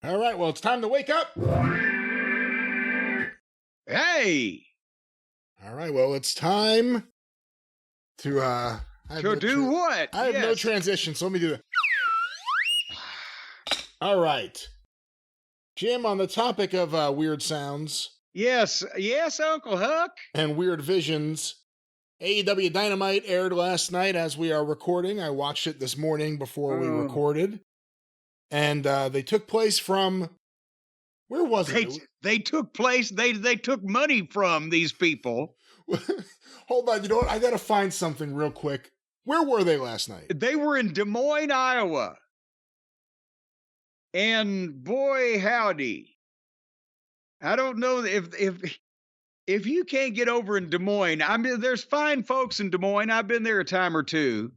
All right, well, it's time to wake up. Hey! All right, well, it's time to, do what? I have no transition, so let me do that. All right. Jim, on the topic of weird sounds. Yes, Uncle Huck. And weird visions, AEW Dynamite aired last night as we are recording. I watched it this morning before we recorded. And they took place from... Where was it? They took place, they took money from these people. Hold on, you know what? I got to find something real quick. Where were they last night? They were in Des Moines, Iowa. And boy, howdy. I don't know if you can't get over in Des Moines. I mean, there's fine folks in Des Moines. I've been there a time or two.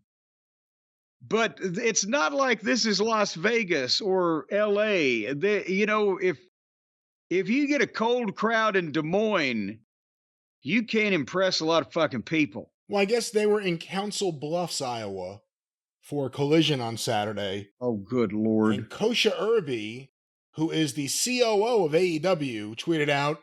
But it's not like this is Las Vegas or LA. If you get a cold crowd in Des Moines, you can't impress a lot of fucking people. Well, I guess they were in Council Bluffs, Iowa for Collision on Saturday. Oh, good Lord. And Kosha Irby, who is the COO of AEW, tweeted out,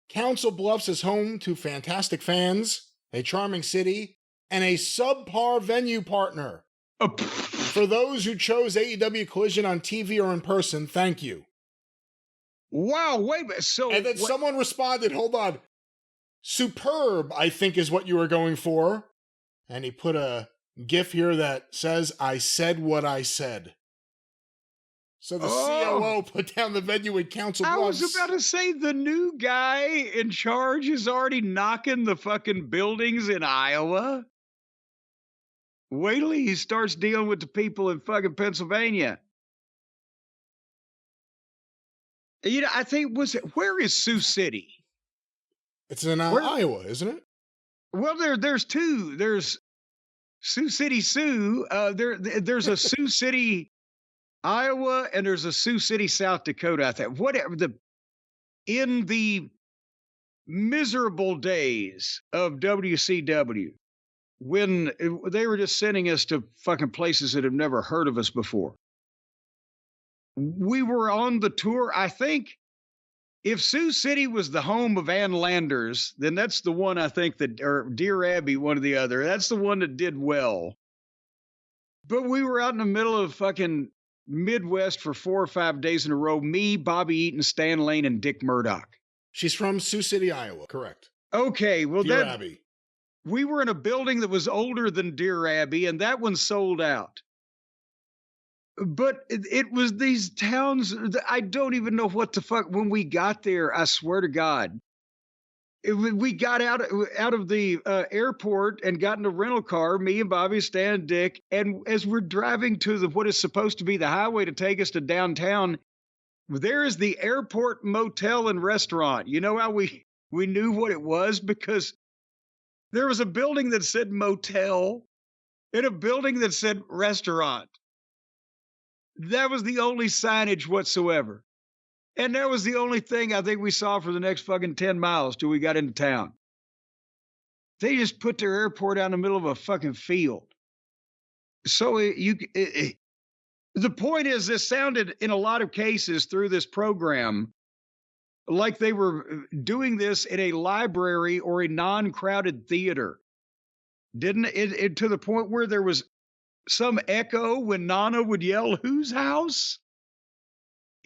Council Bluffs is home to fantastic fans, a charming city, and a subpar venue partner. For those who chose AEW Collision on TV or in person, thank you. Wow, wait a minute. And then someone responded, hold on, superb, I think is what you were going for. And he put a GIF here that says, I said what I said. So the COO put down the venue in Council Bluffs. I was about to say, the new guy in charge is already knocking the fucking buildings in Iowa. Wait till he starts dealing with the people in fucking Pennsylvania. You know, I think, where is Sioux City? It's in Iowa, isn't it? Well, there's two. There's Sioux City, Sioux. There's a Sioux City, Iowa, and there's a Sioux City, South Dakota. I think in the miserable days of WCW, when they were just sending us to fucking places that have never heard of us before. We were on the tour. I think if Sioux City was the home of Ann Landers, then that's the one I think or Deer Abbey, one or the other. That's the one that did well. But we were out in the middle of fucking Midwest for 4 or 5 days in a row. Me, Bobby Eaton, Stan Lane, and Dick Murdoch. She's from Sioux City, Iowa. Correct. Okay. Well, Deer Abbey. We were in a building that was older than Deer Abbey, and that one sold out. But it was these towns, I don't even know what the fuck, when we got there, I swear to God. We got out of the airport and got in a rental car, me and Bobby, Stan, Dick, and as we're driving to what is supposed to be the highway to take us to downtown, there is the airport motel and restaurant. You know how we knew what it was? Because there was a building that said motel and a building that said restaurant. That was the only signage whatsoever. And that was the only thing I think we saw for the next fucking 10 miles till we got into town. They just put their airport out in the middle of a fucking field. So the point is, this sounded in a lot of cases through this program like they were doing this in a library or a non-crowded theater. Didn't it to the point where there was some echo when Nana would yell, whose house?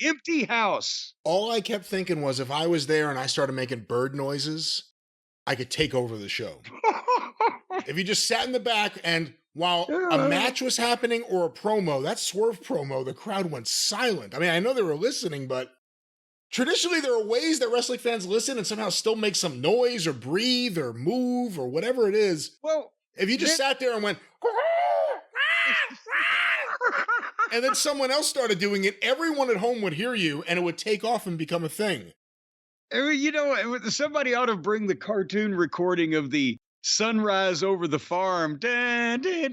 Empty house. All I kept thinking was if I was there and I started making bird noises, I could take over the show. If you just sat in the back and while a match was happening or a promo, that Swerve promo, the crowd went silent. I mean, I know they were listening, but traditionally there are ways that wrestling fans listen and somehow still make some noise or breathe or move or whatever it is. Well, if you just sat there and went, and then someone else started doing it, everyone at home would hear you and it would take off and become a thing. You know, somebody ought to bring the cartoon recording of the sunrise over the farm. Can you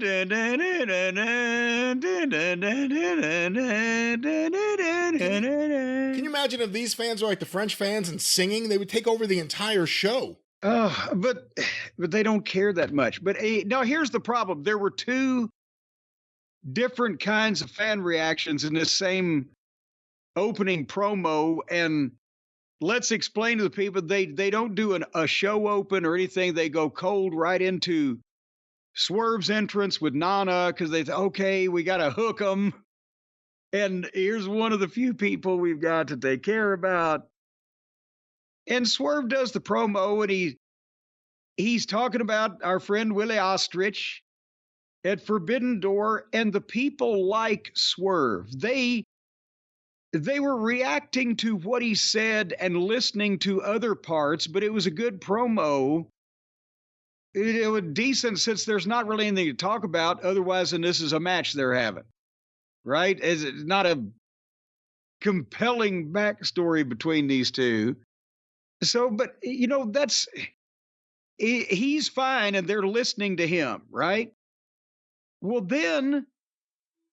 imagine if these fans were like the French fans and singing? They would take over the entire show. But they don't care that much. But now here's the problem. There were two different kinds of fan reactions in this same opening promo, and let's explain to the people they don't do a show open or anything. They go cold right into Swerve's entrance with Nana because they thought, okay, we got to hook them. And here's one of the few people we've got to take care about. And Swerve does the promo, and he's talking about our friend Willie Ostrich at Forbidden Door, and the people like Swerve. They were reacting to what he said and listening to other parts, but it was a good promo. It was decent since there's not really anything to talk about otherwise than this is a match they're having, right? It's not a compelling backstory between these two. So, but, he's fine and they're listening to him, right? Well, then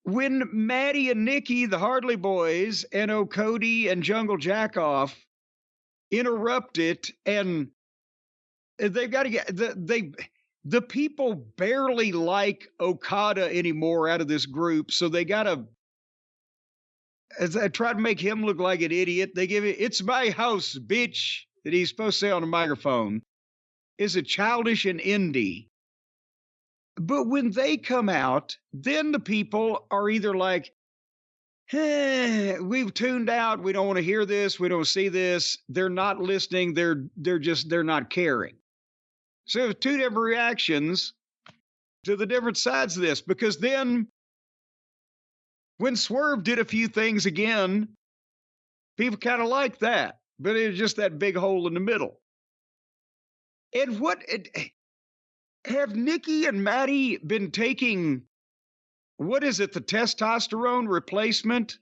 when Maddie and Nikki, the Hardley Boys, and Cody and Jungle Jackoff interrupt it, and they've got to get the people barely like Okada anymore out of this group, so they got to try to make him look like an idiot. They give it, "It's my house, bitch," that he's supposed to say on the microphone. Is it childish and indie? But when they come out, then the people are either like, we've tuned out. We don't want to hear this. We don't see this. They're not listening. They're not caring. So two different reactions to the different sides of this, because then when Swerve did a few things again, people kind of like that, but it was just that big hole in the middle. And have Nikki and Maddie been taking, what is it, the testosterone replacement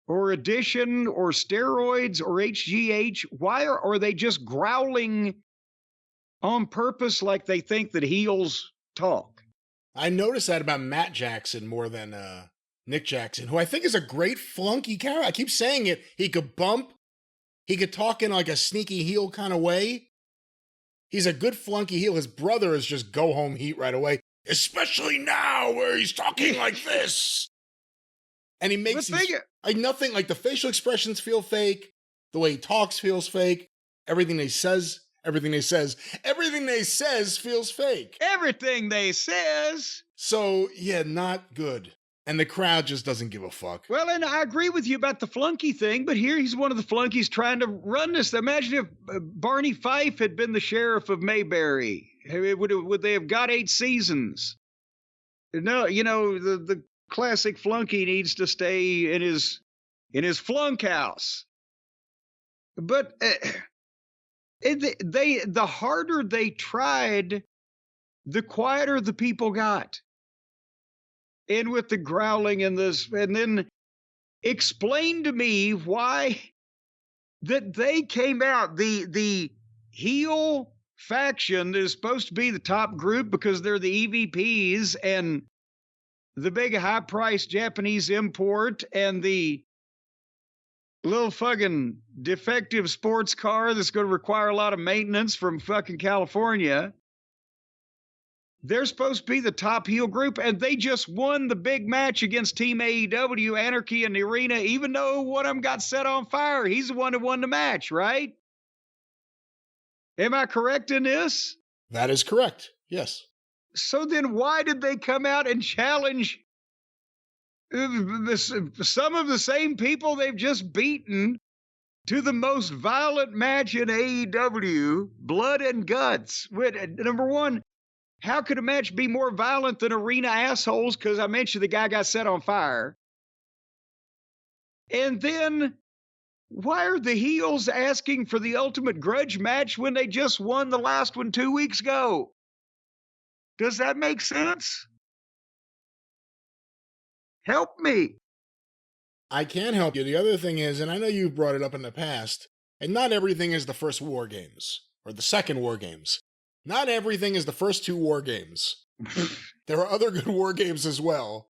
or addition or steroids or HGH? Why are they just growling on purpose like they think that heels talk? I noticed that about Matt Jackson more than Nick Jackson, who I think is a great flunky character. I keep saying it. He could bump. He could talk in like a sneaky heel kind of way. He's a good flunky heel. His brother is just go home heat right away, especially now where he's talking like this. And he makes nothing, like the facial expressions feel fake. The way he talks feels fake. Everything they says feels fake. Everything they says. So yeah, not good. And the crowd just doesn't give a fuck. Well, and I agree with you about the flunky thing, but here he's one of the flunkies trying to run this. Imagine if Barney Fife had been the sheriff of Mayberry. Would they have got 8 seasons? No, the classic flunky needs to stay in his flunk house. But the harder they tried, the quieter the people got. And with the growling and this, and then explain to me why that they came out, the heel faction that is supposed to be the top group because they're the EVPs and the big high-priced Japanese import and the little fucking defective sports car that's going to require a lot of maintenance from fucking California. They're supposed to be the top heel group, and they just won the big match against Team AEW, Anarchy in the Arena, even though one of them got set on fire. He's the one who won the match, right? Am I correct in this? That is correct, yes. So then why did they come out and challenge some of the same people they've just beaten to the most violent match in AEW, blood and guts? Number one, how could a match be more violent than Arena assholes? Because I mentioned the guy got set on fire. And then, why are the heels asking for the ultimate grudge match when they just won the last one 2 weeks ago? Does that make sense? Help me. I can help you. The other thing is, and I know you've brought it up in the past, and not everything is the first War Games, or the second War Games. Not everything is the first 2 War Games. There are other good War Games as well.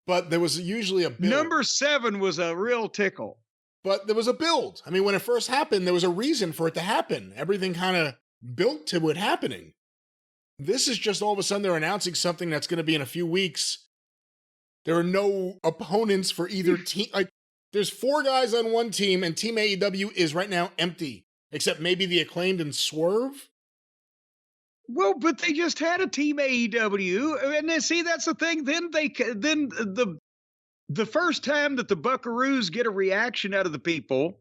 But there was usually a build. Number 7 was a real tickle. But there was a build. I mean, when it first happened, there was a reason for it to happen. Everything kind of built to it happening. This is just all of a sudden they're announcing something that's going to be in a few weeks. There are no opponents for either team. Like, There's 4 guys on one team, and Team AEW is right now empty, except maybe the Acclaimed and Swerve. Well, but they just had a Team AEW, and then, see, that's the thing. Then the first time that the Buckaroos get a reaction out of the people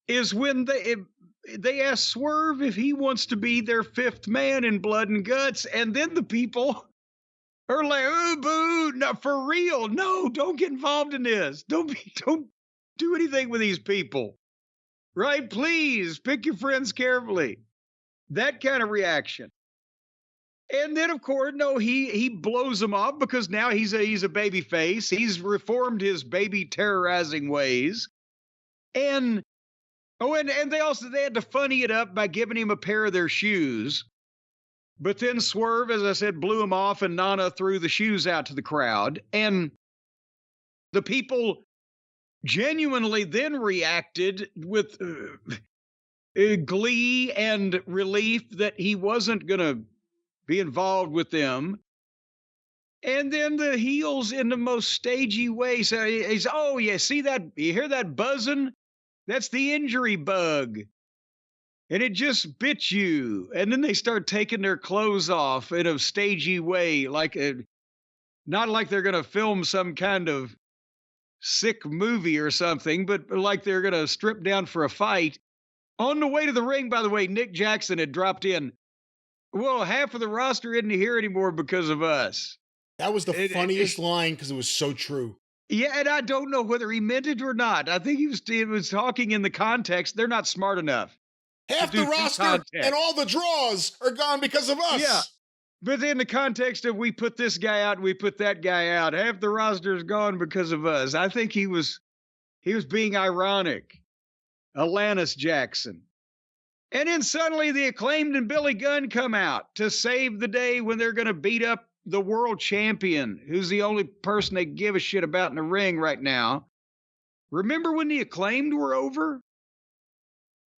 is when they ask Swerve if he wants to be their 5th man in Blood and Guts, and then the people are like, "Oh, boo! Not for real! No, don't get involved in this. Don't do anything with these people, right? Please pick your friends carefully." That kind of reaction. And then, of course, no, he blows them off because now he's a baby face. He's reformed his baby terrorizing ways. And they had to funny it up by giving him a pair of their shoes. But then Swerve, as I said, blew him off, and Nana threw the shoes out to the crowd. And the people genuinely then reacted with glee and relief that he wasn't going to be involved with them. And then the heels, in the most stagey way, so he's, "Oh, yeah, see that? You hear that buzzing? That's the injury bug. And it just bit you." And then they start taking their clothes off in a stagey way, like not like they're going to film some kind of sick movie or something, but like they're going to strip down for a fight. On the way to the ring, by the way, Nick Jackson had dropped in, "Well, half of the roster isn't here anymore because of us." That was the funniest line because it was so true. Yeah, and I don't know whether he meant it or not. I think he was talking in the context. They're not smart enough. Half the roster and all the draws are gone because of us. Yeah. But in the context of, we put this guy out and we put that guy out, half the roster is gone because of us. I think he was being ironic. Alanis Jackson. And then suddenly the Acclaimed and Billy Gunn come out to save the day when they're going to beat up the world champion, who's the only person they give a shit about in the ring right now. Remember when the Acclaimed were over?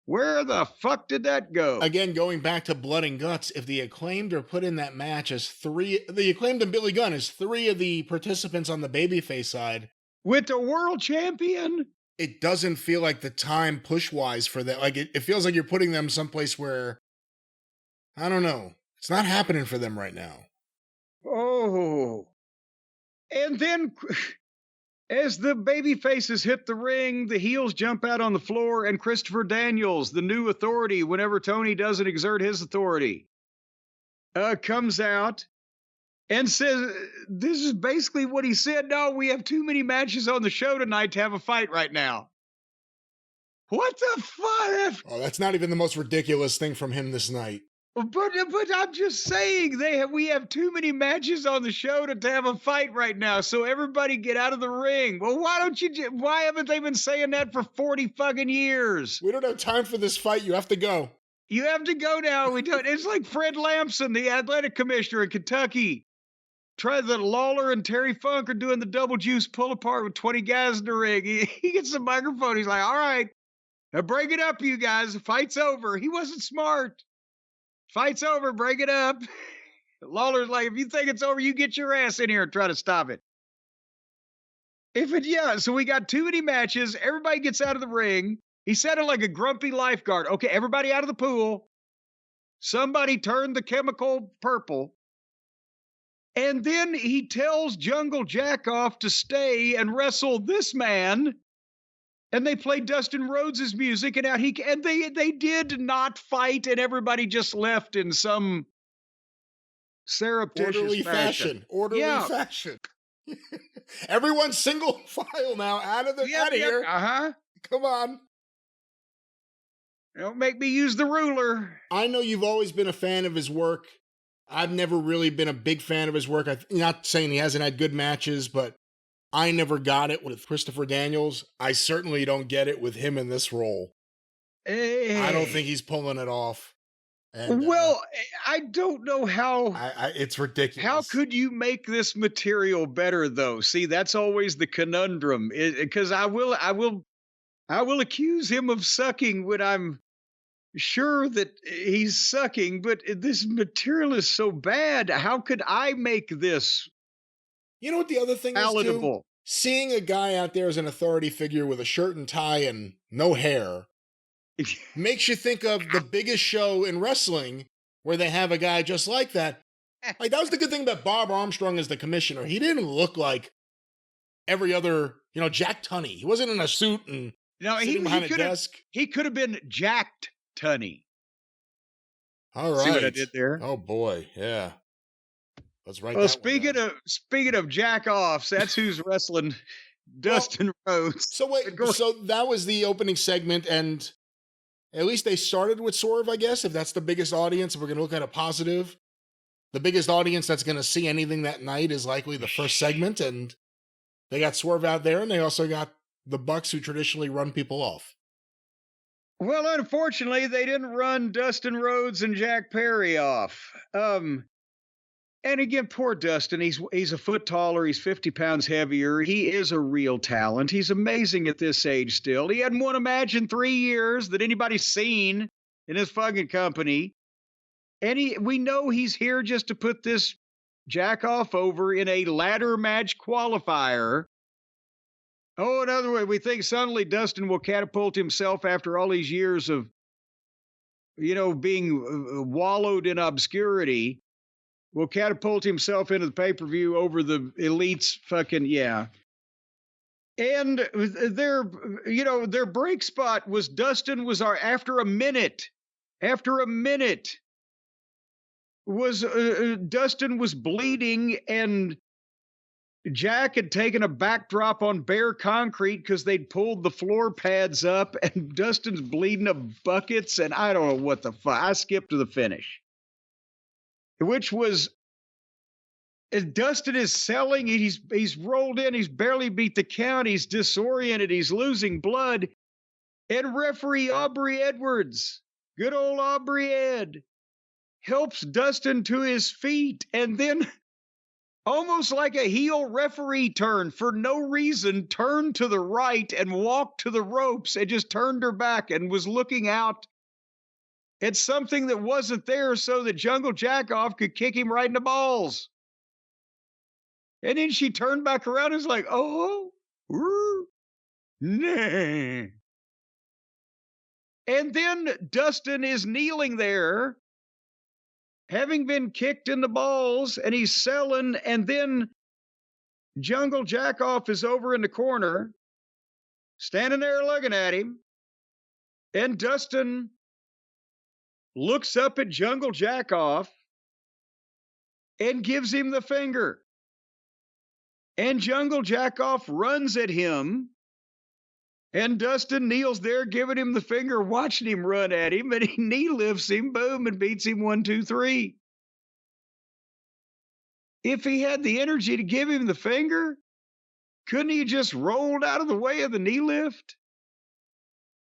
Where the fuck did that go? Again, going back to Blood and Guts, if the Acclaimed are put in that match as 3, the Acclaimed and Billy Gunn as 3 of the participants on the babyface side, with the world champion, it doesn't feel like the time push-wise for that. Like, it feels like you're putting them someplace where, I don't know, it's not happening for them right now. Oh. And then, as the baby faces hit the ring, the heels jump out on the floor, and Christopher Daniels, the new authority whenever Tony doesn't exert his authority, comes out and says, this is basically what he said: "No, we have too many matches on the show tonight to have a fight right now." What the fuck? Oh, that's not even the most ridiculous thing from him this night. But I'm just saying, we have too many matches on the show to have a fight right now. So everybody get out of the ring. Well, why haven't they been saying that for 40 fucking years? We don't have time for this fight. You have to go. You have to go now. We don't. It's like Fred Lampson, the athletic commissioner in Kentucky. Try that Lawler and Terry Funk are doing the double juice pull apart with 20 guys in the ring. He gets the microphone. He's like, "All right, now break it up, you guys. The fight's over." He wasn't smart. "Fight's over, break it up." Lawler's like, "If you think it's over, you get your ass in here and try to stop it." So we got too many matches. Everybody gets out of the ring. He sounded like a grumpy lifeguard. Okay, everybody out of the pool. Somebody turned the chemical purple. And then he tells Jungle Jack off to stay and wrestle this man. And they played Dustin Rhodes' music, and they did not fight, and everybody just left in some surreptitious fashion. Orderly fashion. Everyone's single file now, out of here. Come on. Don't make me use the ruler. I know you've always been a fan of his work. I've never really been a big fan of his work. I'm not saying he hasn't had good matches, but I never got it with Christopher Daniels. I certainly don't get it with him in this role. I don't think he's pulling it off. And, I don't know how. It's ridiculous. How could you make this material better, though? See, that's always the conundrum. Because I will accuse him of sucking when I'm sure that he's sucking. But this material is so bad. How could I make this? You know what the other thing palatable? Is too? seeing a guy out there as an authority figure with a shirt and tie and no hair makes you think of the biggest show in wrestling where they have a guy just like that. Like, that was the good thing about Bob Armstrong as the commissioner. He didn't look like every other, Jack Tunney. He wasn't in a suit and sitting behind a desk. He could have been jacked Tunney. All right. See what I did there? Oh boy, yeah. Let's write Well, that speaking of jack offs, that's who's wrestling Dustin Rhodes. So wait, so that was the opening segment, and at least they started with Swerve, I guess, if that's the biggest audience. If we're going to look at a positive, the biggest audience that's going to see anything that night is likely the first segment, and they got Swerve out there, and they also got the Bucks, who traditionally run people off. Well, unfortunately, they didn't run Dustin Rhodes and Jack Perry off. And again, poor Dustin, he's a foot taller, he's 50 pounds heavier. He is a real talent. He's amazing at this age still. He hadn't won a match in 3 years that anybody's seen in his fucking company. And we know he's here just to put this jack off over in a ladder match qualifier. Oh, another way, we think suddenly Dustin will catapult himself after all these years of, being wallowed in obscurity. Will catapult himself into the pay-per-view over the Elite's fucking, yeah. And their break spot was Dustin was after a minute, Dustin was bleeding, and Jack had taken a backdrop on bare concrete because they'd pulled the floor pads up, and Dustin's bleeding of buckets, and I don't know what the fuck. I skipped to the finish. Which was, Dustin is selling, he's rolled in, he's barely beat the count, he's disoriented, he's losing blood. And referee Aubrey Edwards, good old Aubrey Ed, helps Dustin to his feet, and then, almost like a heel referee turn, for no reason, turned to the right and walked to the ropes and just turned her back and was looking out. It's something that wasn't there so that Jungle Jackoff could kick him right in the balls. And then she turned back around and was like, oh, nah. And then Dustin is kneeling there, having been kicked in the balls, and he's selling, and then Jungle Jackoff is over in the corner, standing there looking at him, and Dustin looks up at Jungle Jackoff and gives him the finger. And Jungle Jackoff runs at him, and Dustin kneels there giving him the finger, watching him run at him, and he knee lifts him, boom, and beats him 1, 2, 3. If he had the energy to give him the finger, couldn't he just rolled out of the way of the knee lift?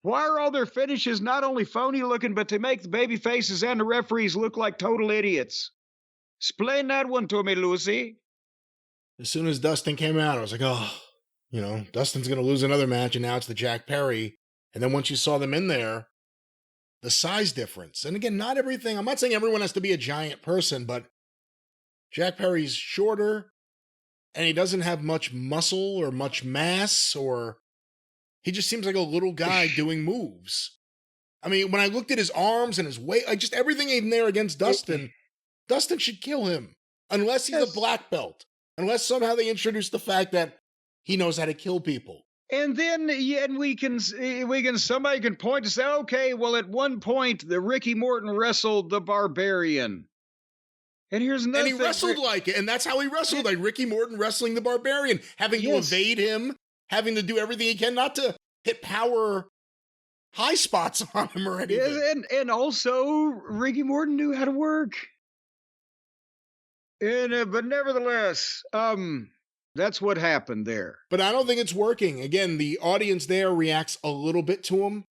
Why are all their finishes not only phony looking, but they make the baby faces and the referees look like total idiots? Explain that one to me, Lucy. As soon as Dustin came out, I was like, oh, Dustin's going to lose another match, and now it's the Jack Perry. And then once you saw them in there, the size difference. And again, not everything, I'm not saying everyone has to be a giant person, but Jack Perry's shorter, and he doesn't have much muscle or much mass, or he just seems like a little guy doing moves. I mean, when I looked at his arms and his weight, like just everything in there against Dustin, Dustin should kill him. Unless he's a black belt. Unless somehow they introduce the fact that he knows how to kill people. And then somebody can point to say, okay, well, at one point, the Ricky Morton wrestled the Barbarian. And here's another thing. And he wrestled like it, and that's how he wrestled, like Ricky Morton wrestling the Barbarian, having to evade him, having to do everything he can not to hit power high spots on him or anything. Yes, and also, Ricky Morton knew how to work. And, but nevertheless, that's what happened there. But I don't think it's working. Again, the audience there reacts a little bit to him.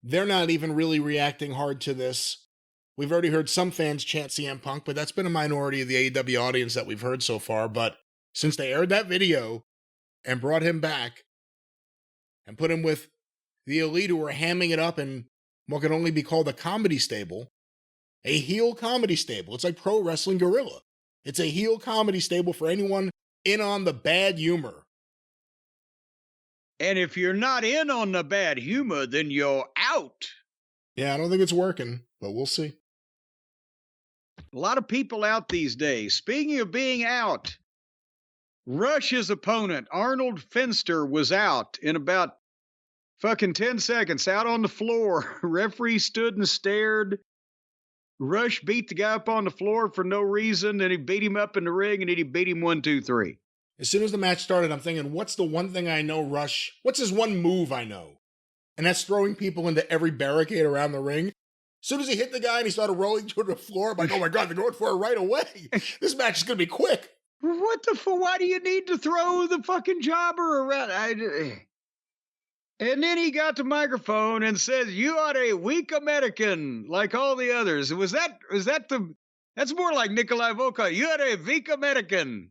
They're not even really reacting hard to this. We've already heard some fans chant CM Punk, but that's been a minority of the AEW audience that we've heard so far. But since they aired that video and brought him back and put him with the Elite, who were hamming it up in what can only be called a comedy stable, a heel comedy stable. It's like Pro Wrestling Guerrilla. It's a heel comedy stable for anyone in on the bad humor. And if you're not in on the bad humor, then you're out. Yeah, I don't think it's working, but we'll see. A lot of people out these days. Speaking of being out, Rush's opponent, Arnold Finster, was out in about fucking 10 seconds, out on the floor. Referee stood and stared. Rush beat the guy up on the floor for no reason, and he beat him up in the ring, and then he beat him 1, 2, 3. As soon as the match started, I'm thinking, what's the one thing I know Rush, what's his one move I know? And that's throwing people into every barricade around the ring. As soon as he hit the guy and he started rolling toward the floor, I'm like, oh my God, they're going for it right away. This match is going to be quick. What the fuck? Why do you need to throw the fucking jobber around? And then he got the microphone and said, "You are a weak American, like all the others." That's more like Nikolai Volkov. You are a weak American.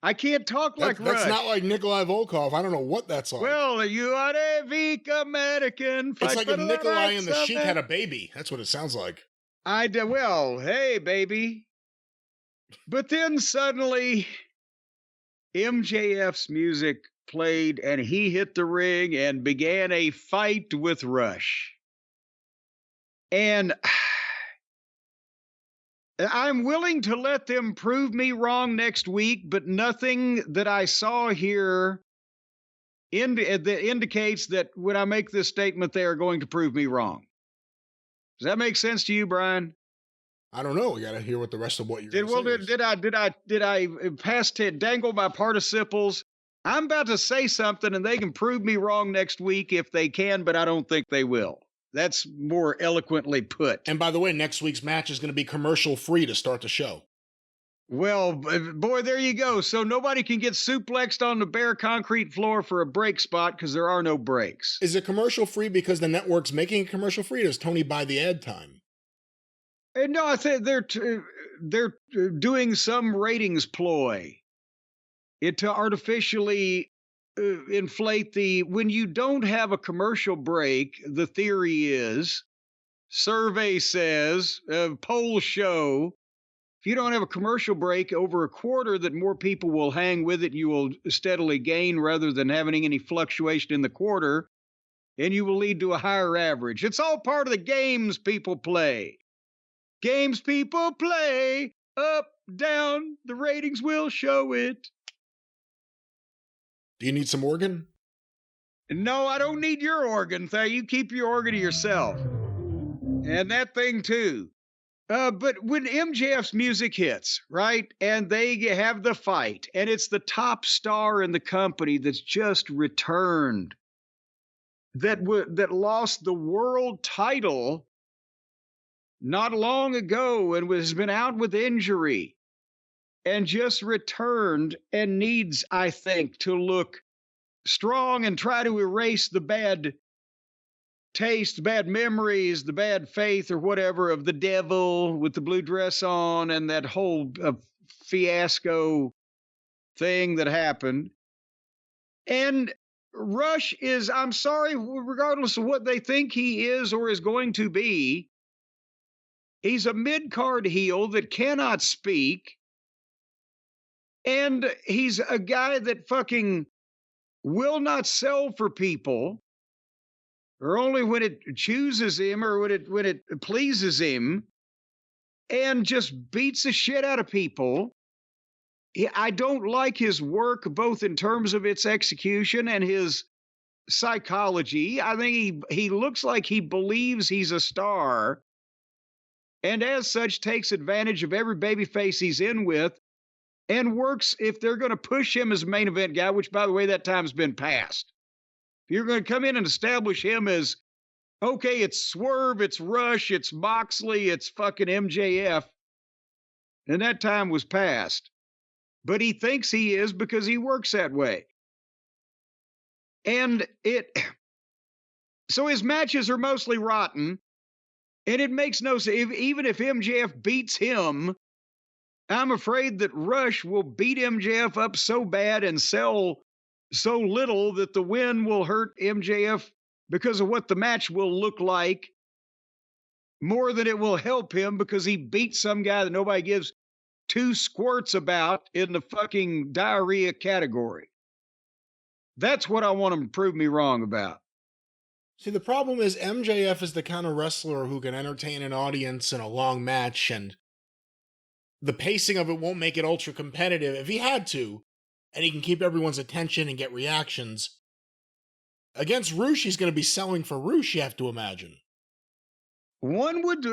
I can't talk like Rush. That's not like Nikolai Volkov. I don't know what that's like. Well, you are a weak American. It's like if Nikolai and the Sheik had a baby. That's what it sounds like. Well, hey, baby. But then suddenly, MJF's music played and he hit the ring and began a fight with Rush. And I'm willing to let them prove me wrong next week, but nothing that I saw here that indicates that when I make this statement, they are going to prove me wrong. Does that make sense to you, Brian? I don't know. We got to hear what the rest of what you're saying. Did I dangle my participles? I'm about to say something and they can prove me wrong next week if they can, but I don't think they will. That's more eloquently put. And by the way, next week's match is going to be commercial free to start the show. Well, boy, there you go. So nobody can get suplexed on the bare concrete floor for a break spot because there are no breaks. Is it commercial free because the network's making it commercial free, or does Tony buy the ad time? No, I think they're doing some ratings ploy. To artificially inflate when you don't have a commercial break, the theory is, survey says, polls show, if you don't have a commercial break over a quarter, that more people will hang with it, you will steadily gain rather than having any fluctuation in the quarter, and you will lead to a higher average. It's all part of the games people play. Games people play, up, down, the ratings will show it. Do you need some organ? No, I don't need your organ. You keep your organ to yourself. And that thing too. But when MJF's music hits, right, and they have the fight, and it's the top star in the company that's just returned, that lost the world title not long ago and has been out with injury, and just returned and needs, I think, to look strong and try to erase the bad taste, the bad memories, the bad faith or whatever of the devil with the blue dress on and that whole fiasco thing that happened. And Rush is, I'm sorry, regardless of what they think he is or is going to be, he's a mid-card heel that cannot speak. And he's a guy that fucking will not sell for people, or only when it chooses him or when it pleases him, and just beats the shit out of people. I don't like his work, both in terms of its execution and his psychology. I think he looks like he believes he's a star, and as such takes advantage of every babyface he's in with, and works if they're going to push him as main event guy, which, by the way, that time's been passed. If you're going to come in and establish him as, okay, it's Swerve, it's Rush, it's Moxley, it's fucking MJF, and that time was passed. But he thinks he is because he works that way. And so his matches are mostly rotten, and it makes no sense. Even if MJF beats him, I'm afraid that Rush will beat MJF up so bad and sell so little that the win will hurt MJF because of what the match will look like more than it will help him because he beat some guy that nobody gives two squirts about in the fucking diarrhea category. That's what I want them to prove me wrong about. See, the problem is MJF is the kind of wrestler who can entertain an audience in a long match, and the pacing of it won't make it ultra competitive if he had to, and he can keep everyone's attention and get reactions. Against Roosh, he's going to be selling for Roosh, you have to imagine. One would,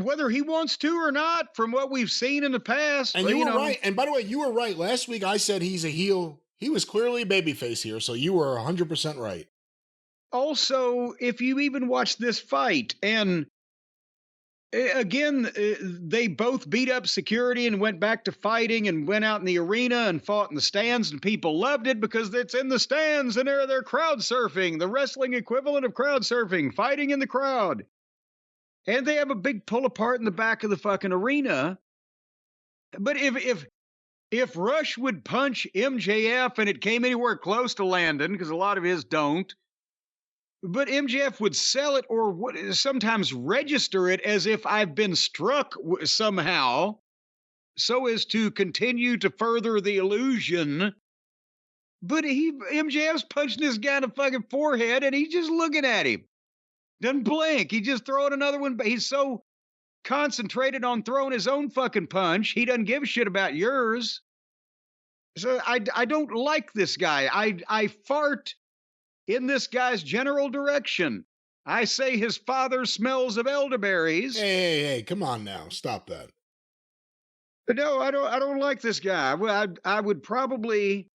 whether he wants to or not, from what we've seen in the past. And you were right. And by the way, you were right. Last week I said he's a heel. He was clearly a babyface here, so you were 100% right. Also, if you even watch this fight, and again, they both beat up security and went back to fighting and went out in the arena and fought in the stands, and people loved it because it's in the stands and they're crowd surfing, the wrestling equivalent of crowd surfing, fighting in the crowd. And they have a big pull apart in the back of the fucking arena. But if Rush would punch MJF and it came anywhere close to landing, because a lot of his don't, but MJF would sell it or would sometimes register it as if I've been struck somehow, so as to continue to further the illusion. But MJF's punching this guy in the fucking forehead, and he's just looking at him. Doesn't blink. He just throwing another one, but he's so concentrated on throwing his own fucking punch, he doesn't give a shit about yours. So I don't like this guy. I fart in this guy's general direction. I say his father smells of elderberries. Hey, come on now. Stop that. But no, I don't like this guy. I would probably,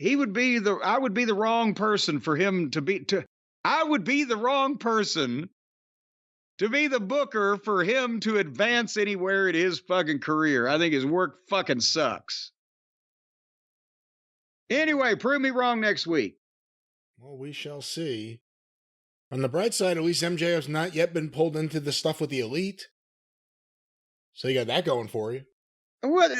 I would be the wrong person for him I would be the wrong person to be the booker for him to advance anywhere in his fucking career. I think his work fucking sucks. Anyway, prove me wrong next week. Well, we shall see. On the bright side, at least MJF's not yet been pulled into the stuff with the Elite. So you got that going for you. What?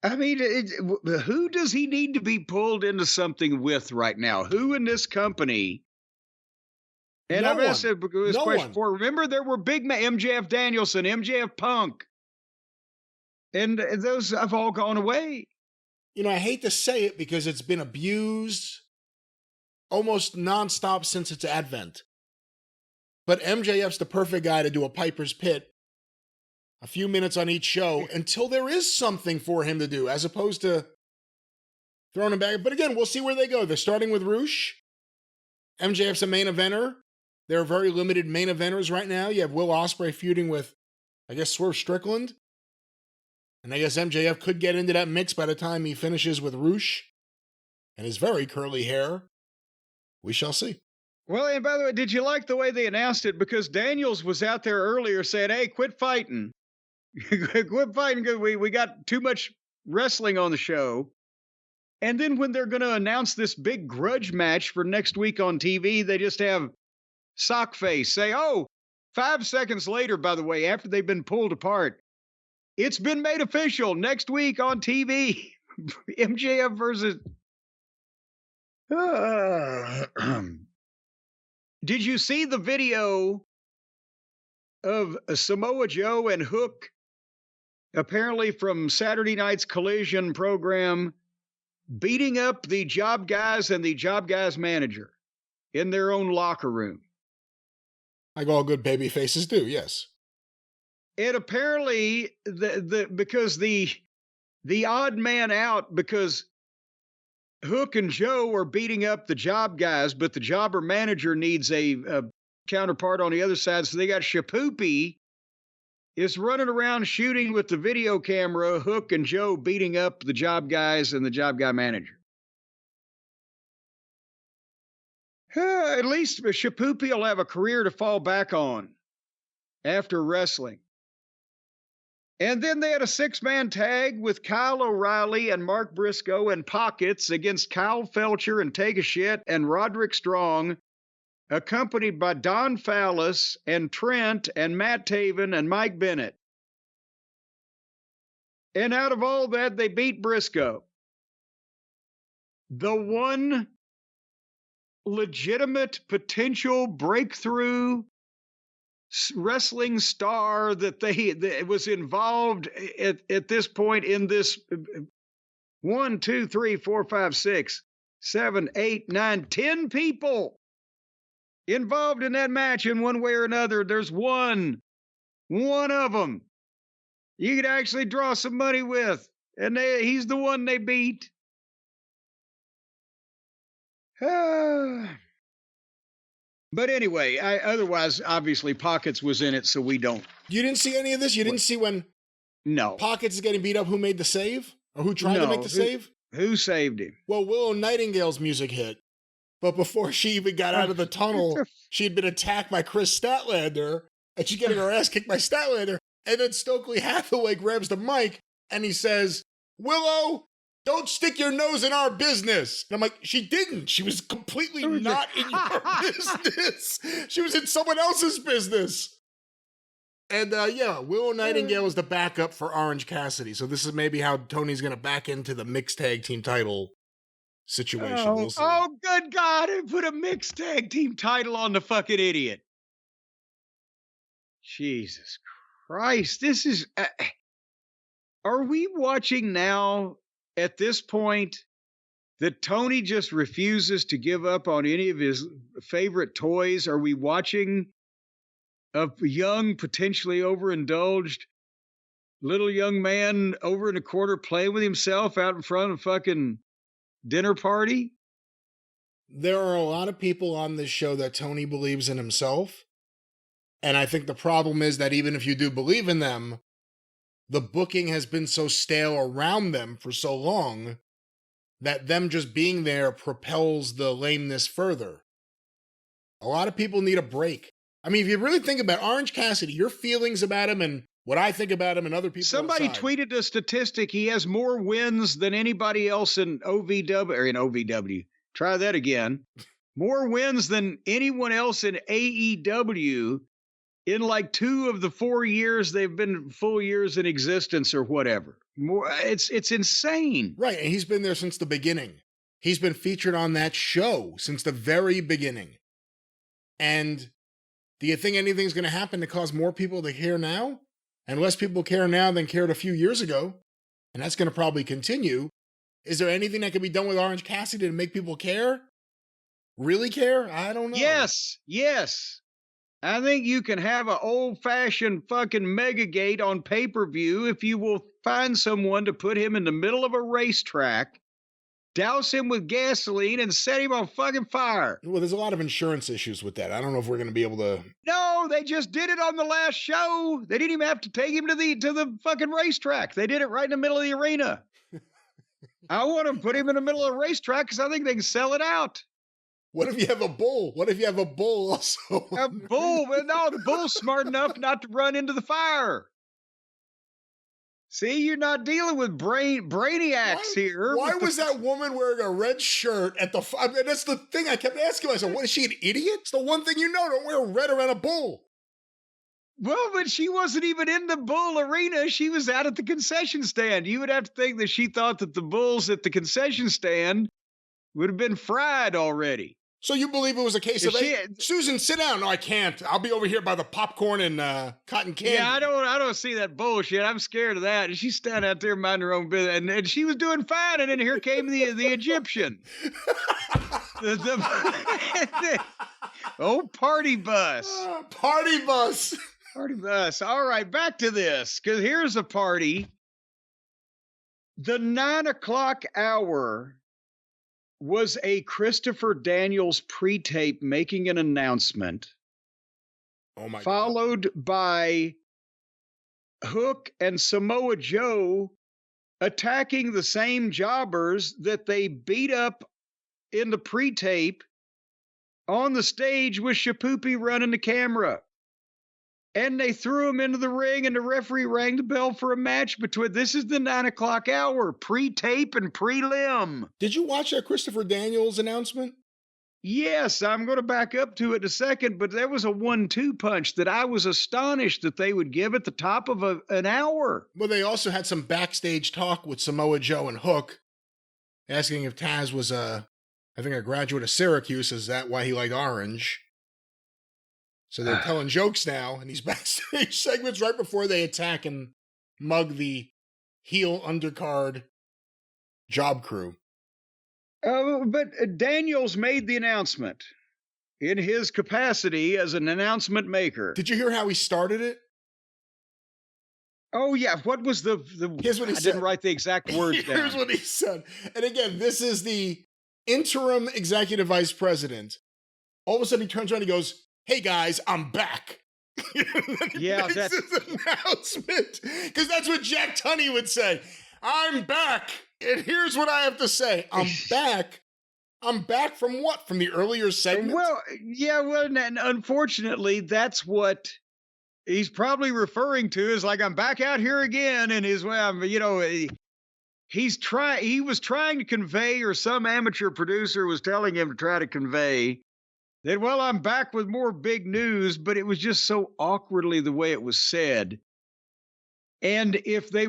I mean, who does he need to be pulled into something with right now? Who in this company? And I've asked this question before. Remember, there were big MJF Danielson, MJF Punk. And those have all gone away. You know, I hate to say it because it's been abused almost nonstop since its advent. But MJF's the perfect guy to do a Piper's Pit, a few minutes on each show, until there is something for him to do, as opposed to throwing him back. But again, we'll see where they go. They're starting with Roosh. MJF's a main eventer. There are very limited main eventers right now. You have Will Ospreay feuding with, I guess, Swerve Strickland. And I guess MJF could get into that mix by the time he finishes with Roosh and his very curly hair. We shall see. Well, and by the way, did you like the way they announced it? Because Daniels was out there earlier saying, hey, quit fighting. Quit fighting, because we got too much wrestling on the show. And then when they're going to announce this big grudge match for next week on TV, they just have Sockface say, 5 seconds later, by the way, after they've been pulled apart, it's been made official next week on TV. MJF versus... Did you see the video of Samoa Joe and Hook, apparently from Saturday night's Collision program, beating up the job guys and the job guys manager in their own locker room? Like all good baby faces do, yes. And apparently, because the odd man out, because Hook and Joe are beating up the job guys, but the jobber manager needs a counterpart on the other side. So they got Shapoopy is running around shooting with the video camera, Hook and Joe beating up the job guys and the job guy manager. At least Shapoopy will have a career to fall back on after wrestling. And then they had a 6-man tag with Kyle O'Reilly and Mark Briscoe and Pockets against Kyle Felcher and Take a Shit and Roderick Strong, accompanied by Don Fallis and Trent and Matt Taven and Mike Bennett. And out of all that, they beat Briscoe. The one legitimate potential breakthrough wrestling star that was involved at this point in this 1, 2, 3, 4, 5, 6, 7, 8, 9, 10 people involved in that match in one way or another. There's one of them you could actually draw some money with, and he's the one they beat. But anyway, otherwise, obviously, Pockets was in it, so we don't. You didn't see any of this? You didn't see when Pockets is getting beat up, who made the save? Or who tried to make the save? Who saved him? Well, Willow Nightingale's music hit. But before she even got out of the tunnel, she had been attacked by Chris Statlander, and she's getting her ass kicked by Statlander. And then Stokely Hathaway grabs the mic, and he says, Willow, don't stick your nose in our business. And I'm like, she didn't. She was completely not in your business. She was in someone else's business. And Willow Nightingale is the backup for Orange Cassidy. So this is maybe how Tony's going to back into the mixed tag team title situation. Oh, good God. And put a mixed tag team title on the fucking idiot. Jesus Christ. This is... are we watching now at this point that Tony just refuses to give up on any of his favorite toys? Are we watching a young, potentially overindulged little young man over in a corner playing with himself out in front of a fucking dinner party? There are a lot of people on this show that Tony believes in himself. And I think the problem is that even if you do believe in them, the booking has been so stale around them for so long that them just being there propels the lameness further. A lot of people need a break. I mean, if you really think about Orange Cassidy, your feelings about him and what I think about him and other people. Somebody tweeted a statistic. He has more wins than anybody else in OVW. Try that again. More wins than anyone else in AEW in like 2 of the 4 years they've been full years in existence or whatever. More, it's insane. Right, and he's been there since the beginning. He's been featured on that show since the very beginning. And do you think anything's going to happen to cause more people to care now? And less people care now than cared a few years ago. And that's going to probably continue. Is there anything that can be done with Orange Cassidy to make people care? Really care? I don't know. Yes. I think you can have an old-fashioned fucking mega-gate on pay-per-view if you will find someone to put him in the middle of a racetrack, douse him with gasoline, and set him on fucking fire. Well, there's a lot of insurance issues with that. I don't know if we're going to be able to... No, they just did it on the last show. They didn't even have to take him to the fucking racetrack. They did it right in the middle of the arena. I want to put him in the middle of the racetrack because I think they can sell it out. What if you have a bull? What if you have a bull also? A bull? But no, the bull's smart enough not to run into the fire. See, you're not dealing with brainiacs here. Why was that woman wearing a red shirt at the... I mean, that's the thing I kept asking myself. What, is she an idiot? It's the one thing you know. Don't wear red around a bull. Well, but she wasn't even in the bull arena. She was out at the concession stand. You would have to think that she thought that the bulls at the concession stand would have been fried already. So you believe it was a case of, Susan, sit down. No, I can't. I'll be over here by the popcorn and cotton candy. Yeah, I don't see that bullshit. I'm scared of that. And she's standing out there minding her own business. And she was doing fine. And then here came the Egyptian. Party bus. Party bus. Party bus. All right, back to this. Because here's a party. The 9 o'clock hour was a Christopher Daniels pre-tape making an announcement. Oh my God. Followed by Hook and Samoa Joe attacking the same jobbers that they beat up in the pre-tape on the stage with Shapoopy running the camera. And they threw him into the ring, and the referee rang the bell for a match between... This is the 9 o'clock hour, pre-tape and prelim. Did you watch that Christopher Daniels announcement? Yes, I'm going to back up to it in a second, but there was a 1-2 punch that I was astonished that they would give at the top of an hour. Well, they also had some backstage talk with Samoa Joe and Hook, asking if Taz was a graduate of Syracuse. Is that why he liked orange? So they're telling jokes now in these backstage segments right before they attack and mug the heel undercard Job crew. But Daniels made the announcement in his capacity as an announcement maker. Did you hear how he started it? Oh, yeah. What was the Here's what he I said. didn't write the exact words down. Here's what he said. And again, this is the interim executive vice president. All of a sudden he turns around and he goes, "Hey guys, I'm back." Yeah, that's his announcement. Because that's what Jack Tunney would say. "I'm back. And here's what I have to say. I'm back. I'm back from what? From the earlier segment?" Well, yeah, and unfortunately, that's what he's probably referring to is like, I'm back out here again. And his way, he was trying to convey, or some amateur producer was telling him to try to convey that, well, I'm back with more big news, but it was just so awkwardly the way it was said. And if the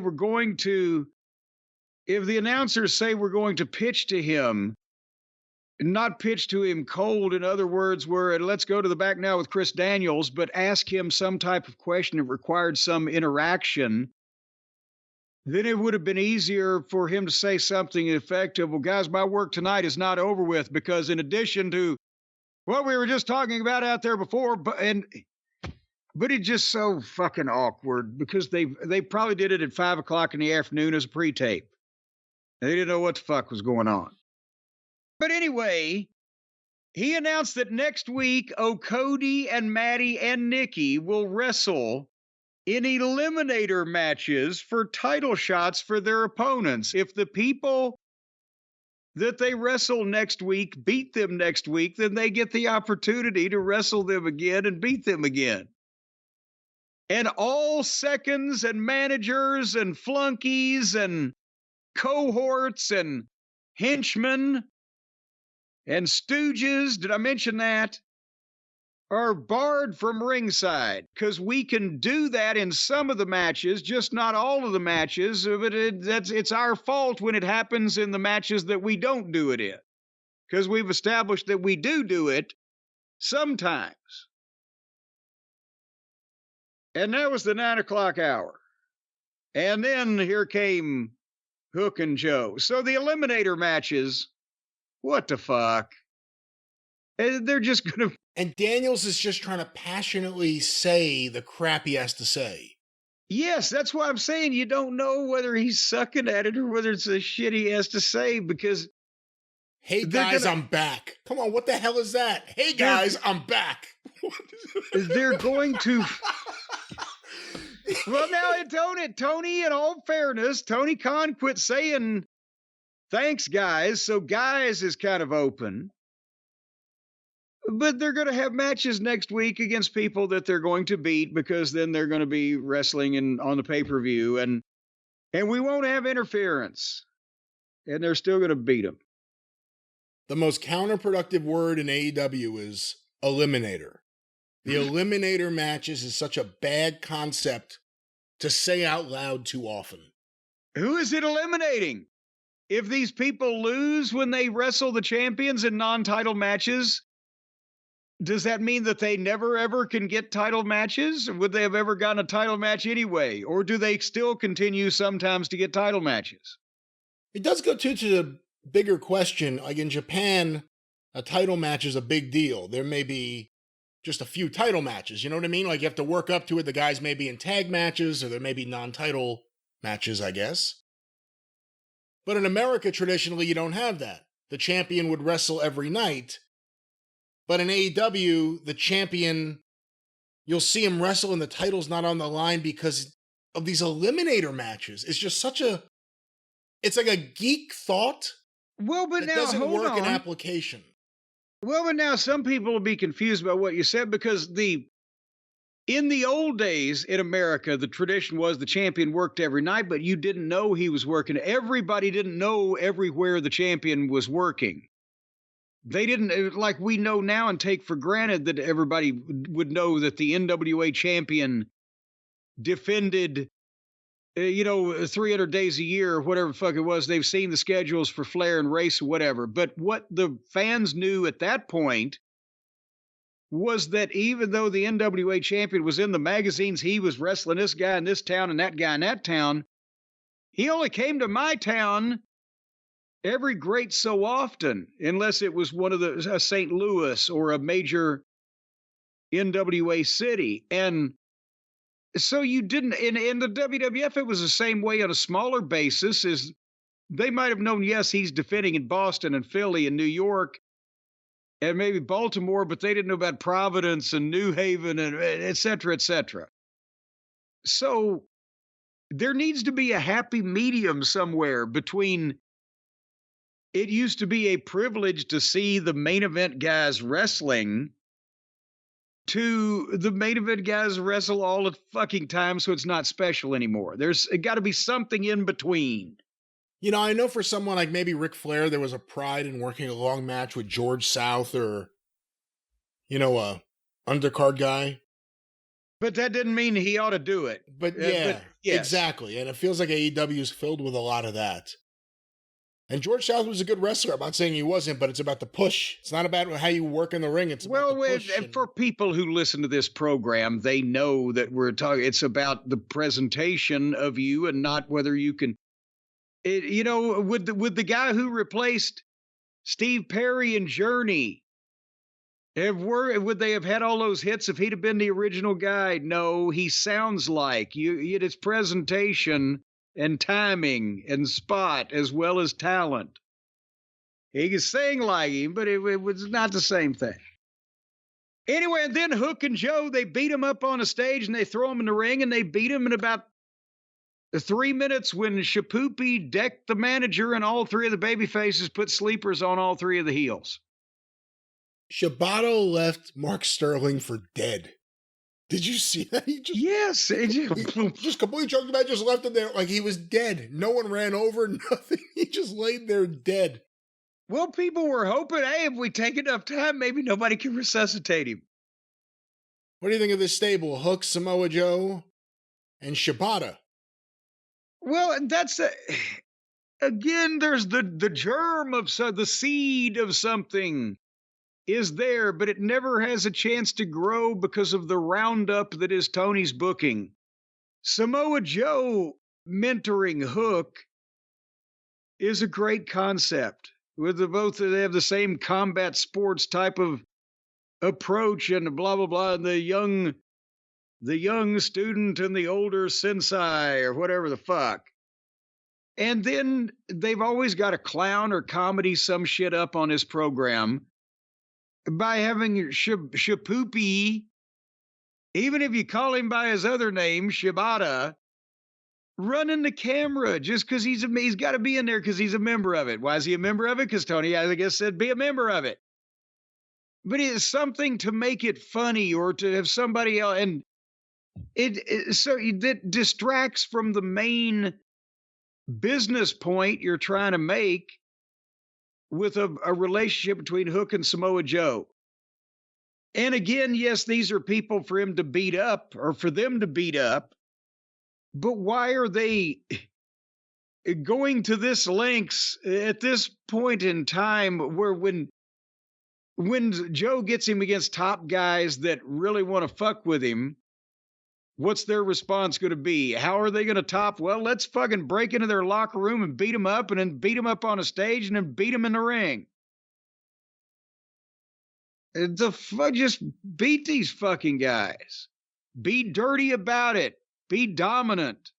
announcers say we're going to pitch to him, not pitch to him cold, in other words, where let's go to the back now with Chris Daniels, but ask him some type of question that required some interaction, then it would have been easier for him to say something effective. Well, guys, my work tonight is not over with, because in addition to what we were just talking about out there before, but it's just so fucking awkward, because they probably did it at 5:00 in the afternoon as a pre-tape. They didn't know what the fuck was going on. But anyway, he announced that next week, Cody and Maddie and Nikki will wrestle in Eliminator matches for title shots for their opponents. If the people that they wrestle next week beat them next week, then they get the opportunity to wrestle them again and beat them again. And all seconds and managers and flunkies and cohorts and henchmen and stooges, did I mention that, are barred from ringside, because we can do that in some of the matches, just not all of the matches. But it's our fault when it happens in the matches that we don't do it in, because we've established that we do it sometimes. And that was the 9:00 hour. And then here came Hook and Joe. So the Eliminator matches, what the fuck? They're just going to... And Daniels is just trying to passionately say the crap he has to say. Yes, that's why I'm saying you don't know whether he's sucking at it or whether it's the shit he has to say, because... Hey guys, I'm back. Come on, what the hell is that? Hey guys, I'm back. They're going to... Well, now, Tony, in all fairness, Tony Khan quit saying, thanks, guys. So guys is kind of open. But they're going to have matches next week against people that they're going to beat, because then they're going to be wrestling on the pay-per-view, and we won't have interference. And they're still going to beat them. The most counterproductive word in AEW is eliminator. The eliminator matches is such a bad concept to say out loud too often. Who is it eliminating? If these people lose when they wrestle the champions in non-title matches, does that mean that they never ever can get title matches? Would they have ever gotten a title match anyway? Or do they still continue sometimes to get title matches? It does go to the bigger question. Like in Japan, a title match is a big deal. There may be just a few title matches. You know what I mean? Like you have to work up to it. The guys may be in tag matches, or there may be non-title matches, I guess. But in America, traditionally, you don't have that. The champion would wrestle every night. But in AEW, the champion, you'll see him wrestle and the title's not on the line because of these eliminator matches. It's just it's like a geek thought. Well, but that now, doesn't hold work on. in application. Well, but now some people will be confused about what you said, because in the old days in America, the tradition was the champion worked every night, but you didn't know he was working. Everybody didn't know everywhere the champion was working. They didn't, like we know now and take for granted that everybody would know that the NWA champion defended, 300 days a year or whatever the fuck it was. They've seen the schedules for Flair and Race or whatever. But what the fans knew at that point was that even though the NWA champion was in the magazines, he was wrestling this guy in this town and that guy in that town, he only came to my town every great so often, unless it was one of the St. Louis or a major NWA city. And so you didn't in the WWF, it was the same way on a smaller basis. Is they might have known, yes, he's defending in Boston and Philly and New York and maybe Baltimore, but they didn't know about Providence and New Haven and et cetera, et cetera. So there needs to be a happy medium somewhere between it used to be a privilege to see the main event guys wrestling to the main event guys wrestle all the fucking time, so it's not special anymore. There's got to be something in between. You know, I know for someone like maybe Ric Flair, there was a pride in working a long match with George South or, you know, a undercard guy. But that didn't mean he ought to do it. But yeah, yes. Exactly. And it feels like AEW is filled with a lot of that. And George South was a good wrestler. I'm not saying he wasn't, but it's about the push. It's not about how you work in the ring. It's about the push. And for people who listen to this program, they know that we're talking. It's about the presentation of you and not whether you can. You know, would the guy who replaced Steve Perry in Journey would they have had all those hits if he'd have been the original guy? No, he sounds like it's presentation and timing and spot as well as talent. He can sing like him, but it was not the same thing. Anyway, and then Hook and Joe, they beat him up on a stage and they throw him in the ring and they beat him in about 3 minutes when Shapoopy decked the manager and all three of the baby faces put sleepers on all three of the heels. Shibata left Mark Sterling for dead. Did you see that? He just completely choked him out, just left him there like he was dead. No one ran over, nothing. He just laid there dead. Well, people were hoping, hey, if we take enough time, maybe nobody can resuscitate him. What do you think of this stable? Hook, Samoa Joe, and Shibata. Well, that's again, there's the germ of the seed of something is there, but it never has a chance to grow because of the roundup that is Tony's booking. Samoa Joe mentoring Hook is a great concept. With they have the same combat sports type of approach and blah blah blah. And the young student and the older sensei or whatever the fuck. And then they've always got a clown or comedy some shit up on his program by having Shapoopy, even if you call him by his other name, Shibata, running the camera just because he's got to be in there because he's a member of it. Why is he a member of it? Because Tony, I guess, said be a member of it. But it's something to make it funny or to have somebody else. And it distracts from the main business point you're trying to make with a relationship between Hook and Samoa Joe. And again, yes, these are people for him to beat up or for them to beat up. But why are they going to this lengths at this point in time where when Joe gets him against top guys that really want to fuck with him, what's their response going to be? How are they going to top? Well, let's fucking break into their locker room and beat them up and then beat them up on a stage and then beat them in the ring. Just beat these fucking guys. Be dirty about it. Be dominant.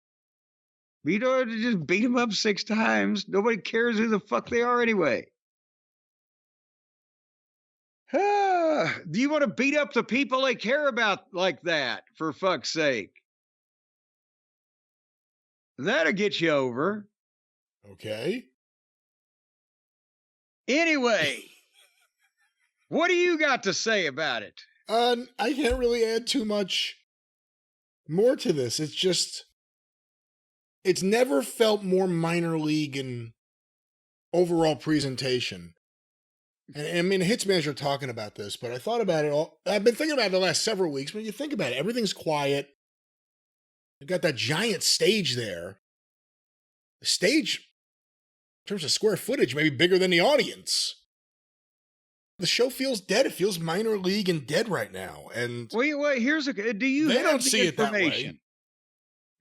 Just beat them up 6 times. Nobody cares who the fuck they are anyway. Do you want to beat up the people they care about like that, for fuck's sake? That'll get you over. Okay. Anyway, what do you got to say about it? I can't really add too much more to this. It's never felt more minor league in overall presentation. And I mean, Hitsman's are talking about this, but I thought about it all. I've been thinking about it the last several weeks. When you think about it, everything's quiet. You've got that giant stage there. The stage, in terms of square footage, maybe bigger than the audience. The show feels dead. It feels minor league and dead right now. And wait, do you they have don't the see it that information?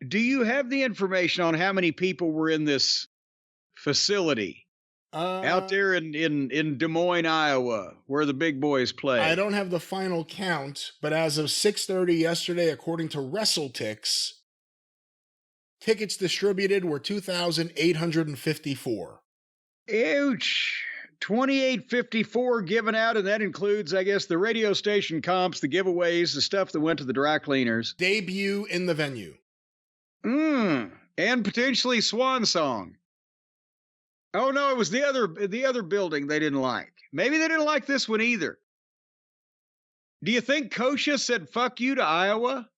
way. Do you have the information on how many people were in this facility? Out there in Des Moines, Iowa, where the big boys play. I don't have the final count, but as of 6:30 yesterday, according to WrestleTix, tickets distributed were 2,854. Ouch. 2,854 given out, and that includes, I guess, the radio station comps, the giveaways, the stuff that went to the dry cleaners. Debut in the venue. And potentially Swan Song. Oh no, it was the other building they didn't like. Maybe they didn't like this one either. Do you think Kosha said fuck you to Iowa?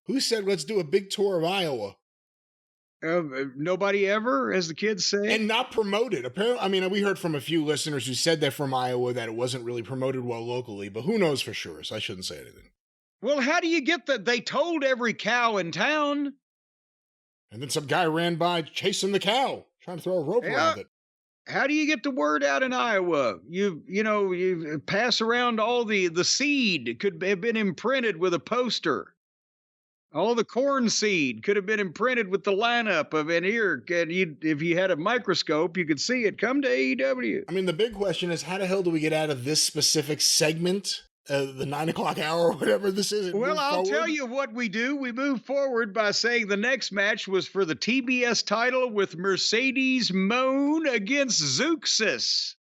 Who said let's do a big tour of Iowa? Nobody ever, as the kids say. And not promoted. Apparently, I mean, we heard from a few listeners who said they're from Iowa that it wasn't really promoted well locally, but who knows for sure, so I shouldn't say anything. Well, how do you get that? They told every cow in town. And then some guy ran by chasing the cow, trying to throw a rope around it. How do you get the word out in Iowa? You pass around all the seed could have been imprinted with a poster. All the corn seed could have been imprinted with the lineup of it here. If you had a microscope, you could see it. Come to AEW. I mean, the big question is, how the hell do we get out of this specific segment, the 9 o'clock hour or whatever this is? Well, I'll tell you what we do. We move forward by saying the next match was for the TBS title with Mercedes Mone against Zukus.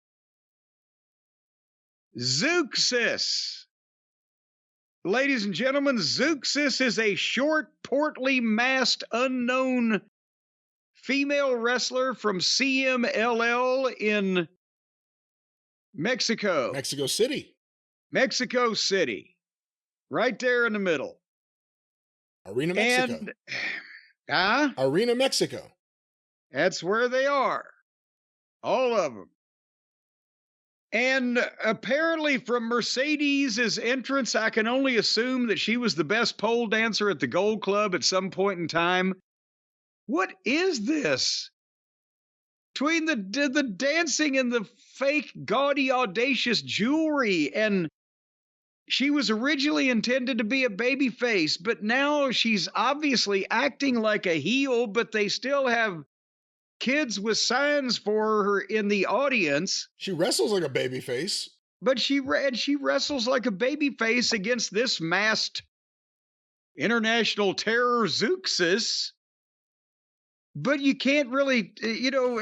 Zukus. Ladies and gentlemen, Zukus is a short, portly, masked, unknown female wrestler from CMLL in Mexico. Mexico City. Mexico City. Right there in the middle. Arena Mexico. Arena Mexico. That's where they are. All of them. And apparently from Mercedes' entrance, I can only assume that she was the best pole dancer at the Gold Club at some point in time. What is this? Between the dancing and the fake, gaudy, audacious jewelry, and she was originally intended to be a babyface, but now she's obviously acting like a heel, but they still have kids with signs for her in the audience. She wrestles like a babyface. But she wrestles like a babyface against this masked international terror Zukus. But you can't really,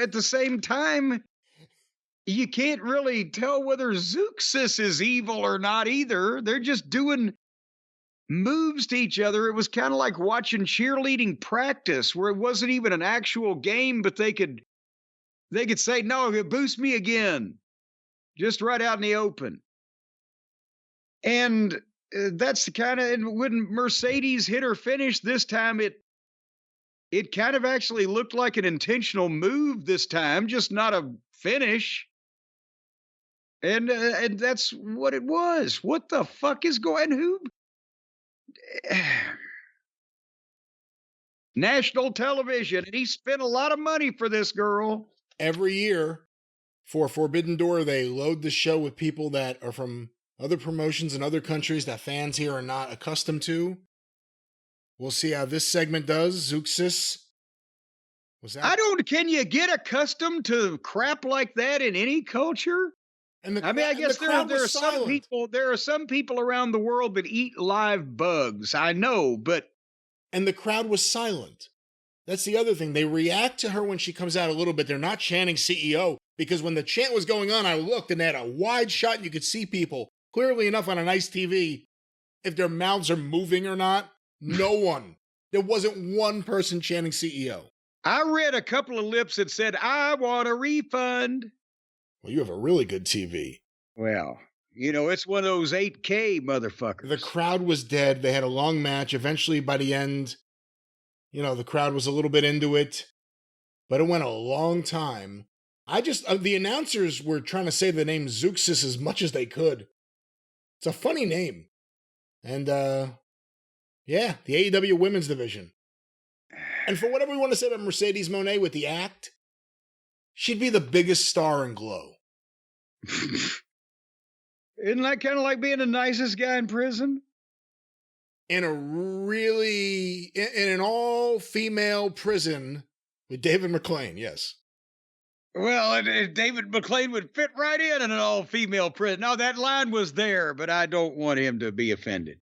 at the same time, you can't really tell whether Zukus is evil or not either. They're just doing moves to each other. It was kind of like watching cheerleading practice, where it wasn't even an actual game, but they could say, no, boost me again, just right out in the open. And that's the kind of, and when Mercedes hit her finish this time, it kind of actually looked like an intentional move this time, just not a finish. And that's what it was. What the fuck is going? Who? National television, and he spent a lot of money for this girl. Every year for Forbidden Door, they load the show with people that are from other promotions in other countries that fans here are not accustomed to. We'll see how this segment does. Zukus. Was that? Can you get accustomed to crap like that in any culture? I guess there are some people. There are some people around the world that eat live bugs. I know, but and the crowd was silent. That's the other thing. They react to her when she comes out a little bit. They're not chanting CEO, because when the chant was going on, I looked and they had a wide shot and you could see people clearly enough on a nice TV if their mouths are moving or not. No one. There wasn't one person chanting CEO. I read a couple of lips that said, "I want a refund." Well, you have a really good TV. Well, it's one of those 8K motherfuckers. The crowd was dead. They had a long match. Eventually, by the end, the crowd was a little bit into it, but it went a long time. The announcers were trying to say the name Zukus as much as they could. It's a funny name. And, the AEW Women's Division. And for whatever we want to say about Mercedes Moné with the act, she'd be the biggest star in Glow. Isn't that kind of like being the nicest guy in prison? In an all-female prison with David McClain, yes. Well, David McClain would fit right in an all-female prison. Now, that line was there, but I don't want him to be offended.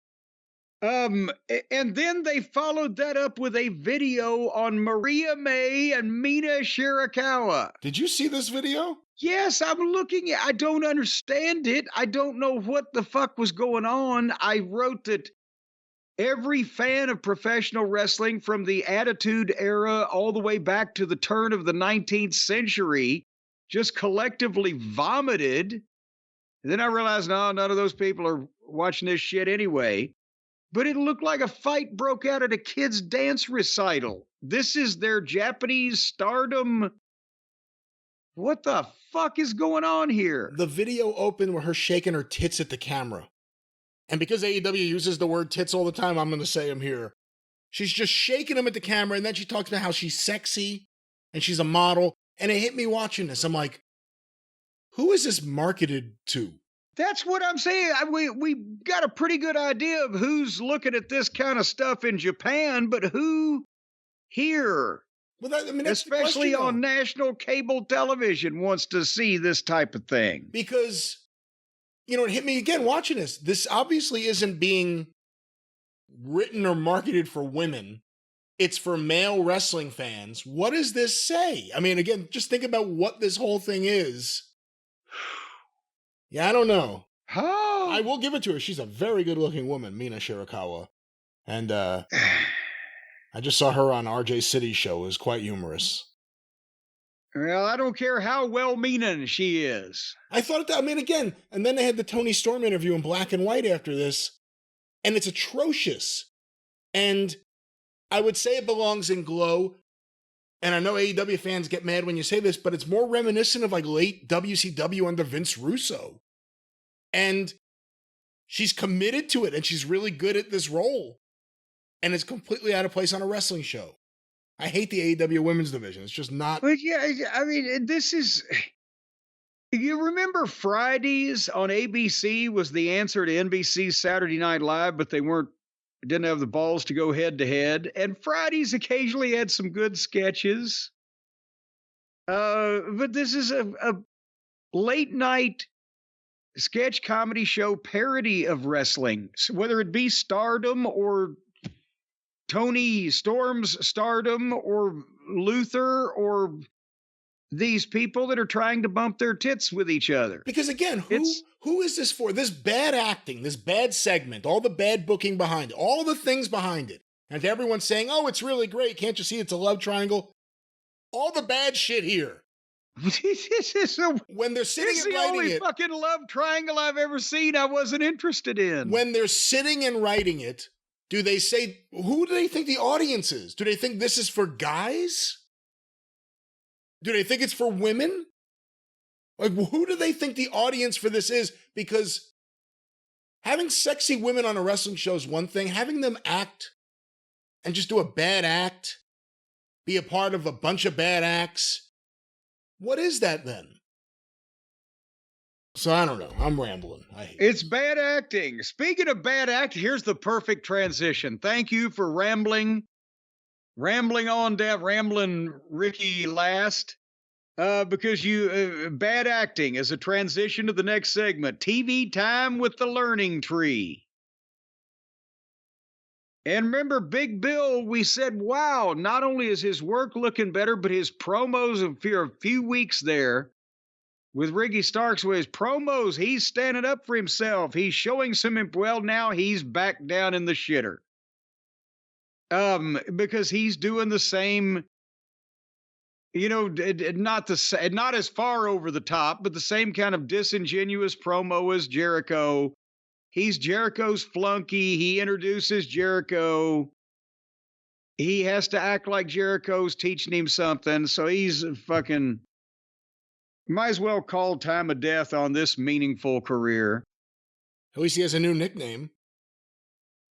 And then they followed that up with a video on Maria May and Mina Shirakawa. Did you see this video? Yes, I'm looking at I don't understand it. I don't know what the fuck was going on. I wrote that every fan of professional wrestling from the Attitude Era all the way back to the turn of the 19th century just collectively vomited. And then I realized, no, none of those people are watching this shit anyway. But it looked like a fight broke out at a kid's dance recital. This is their Japanese stardom. What the fuck is going on here? The video opened with her shaking her tits at the camera. And because AEW uses the word tits all the time, I'm going to say them here. She's just shaking them at the camera, and then she talks about how she's sexy and she's a model. And it hit me watching this. I'm like, who is this marketed to? That's what I'm saying. We got a pretty good idea of who's looking at this kind of stuff in Japan, but who here? Well, that's especially on national cable television, wants to see this type of thing. Because, it hit me again watching this. This obviously isn't being written or marketed for women. It's for male wrestling fans. What does this say? I mean, again, just think about what this whole thing is. Yeah, I don't know. Huh? I will give it to her. She's a very good-looking woman, Mina Shirakawa. And I just saw her on RJ City's show. It was quite humorous. Well, I don't care how well-meaning she is. I thought that, again, and then they had the Tony Storm interview in black and white after this, and it's atrocious. And I would say it belongs in Glow, and I know AEW fans get mad when you say this, but it's more reminiscent of like late WCW under Vince Russo. And she's committed to it, and she's really good at this role. And it's completely out of place on a wrestling show. I hate the AEW women's division. It's just not. But yeah, this is. You remember Fridays on ABC was the answer to NBC's Saturday Night Live, but they didn't have the balls to go head to head. And Fridays occasionally had some good sketches. But this is a late night sketch comedy show parody of wrestling, so whether it be Stardom or Tony Storm's Stardom or Luther or these people that are trying to bump their tits with each other. Because again, who is this for? This bad acting, this bad segment, all the bad booking behind it, all the things behind it. And everyone's saying, oh, it's really great. Can't you see it's a love triangle? All the bad shit here. When they're sitting and writing it. This is the only fucking love triangle I've ever seen I wasn't interested in. When they're sitting and writing it, do they say, who do they think the audience is? Do they think this is for guys? Do they think it's for women? Like, who do they think the audience for this is? Because having sexy women on a wrestling show is one thing. Having them act and just do a bad act, be a part of a bunch of bad acts, what is that then? So I don't know. I'm rambling. It's bad acting. Speaking of bad act, here's the perfect transition. Thank you for rambling on down, rambling Ricky last, because you bad acting as a transition to the next segment. TV time with the Learning Tree. And remember, Big Bill, we said, wow, not only is his work looking better, but his promos for a few weeks there with Ricky Starks, with his promos, he's standing up for himself. He's showing some, well, now he's back down in the shitter. Because he's doing the same, not as far over the top, but the same kind of disingenuous promo as Jericho. He's Jericho's flunky. He introduces Jericho. He has to act like Jericho's teaching him something. So he's fucking, might as well call time of death on this meaningful career. At least he has a new nickname.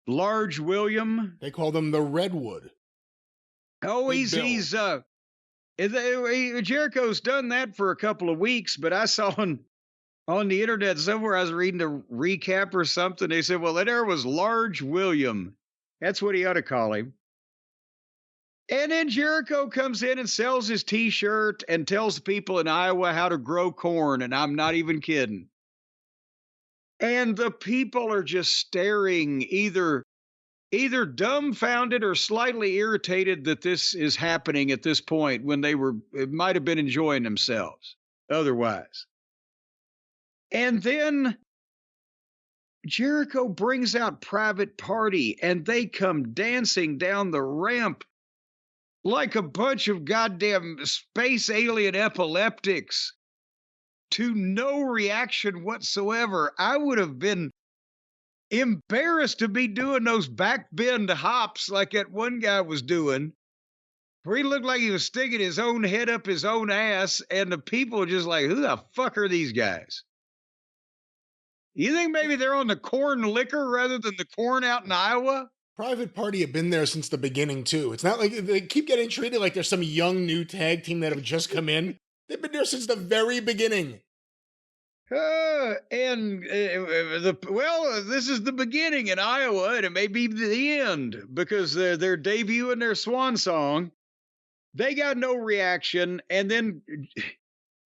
Large William. They call them the Redwood. Oh, he's Jericho's done that for a couple of weeks, but I saw on the internet somewhere, I was reading a recap or something. They said, well, there was Large William. That's what he ought to call him. And then Jericho comes in and sells his T-shirt and tells the people in Iowa how to grow corn, and I'm not even kidding. And the people are just staring, either dumbfounded or slightly irritated that this is happening at this point when it might have been enjoying themselves otherwise. And then Jericho brings out Private Party, and they come dancing down the ramp like a bunch of goddamn space alien epileptics, to no reaction whatsoever. I would have been embarrassed to be doing those back bend hops like that one guy was doing, where he looked like he was sticking his own head up his own ass, and the people were just like, who the fuck are these guys? You think maybe they're on the corn liquor rather than the corn out in Iowa? Private Party have been there since the beginning, too. It's not like they keep getting treated like there's some young new tag team that have just come in. They've been there since the very beginning. This is the beginning in Iowa, and it may be the end, because they're debuting their swan song. They got no reaction, and then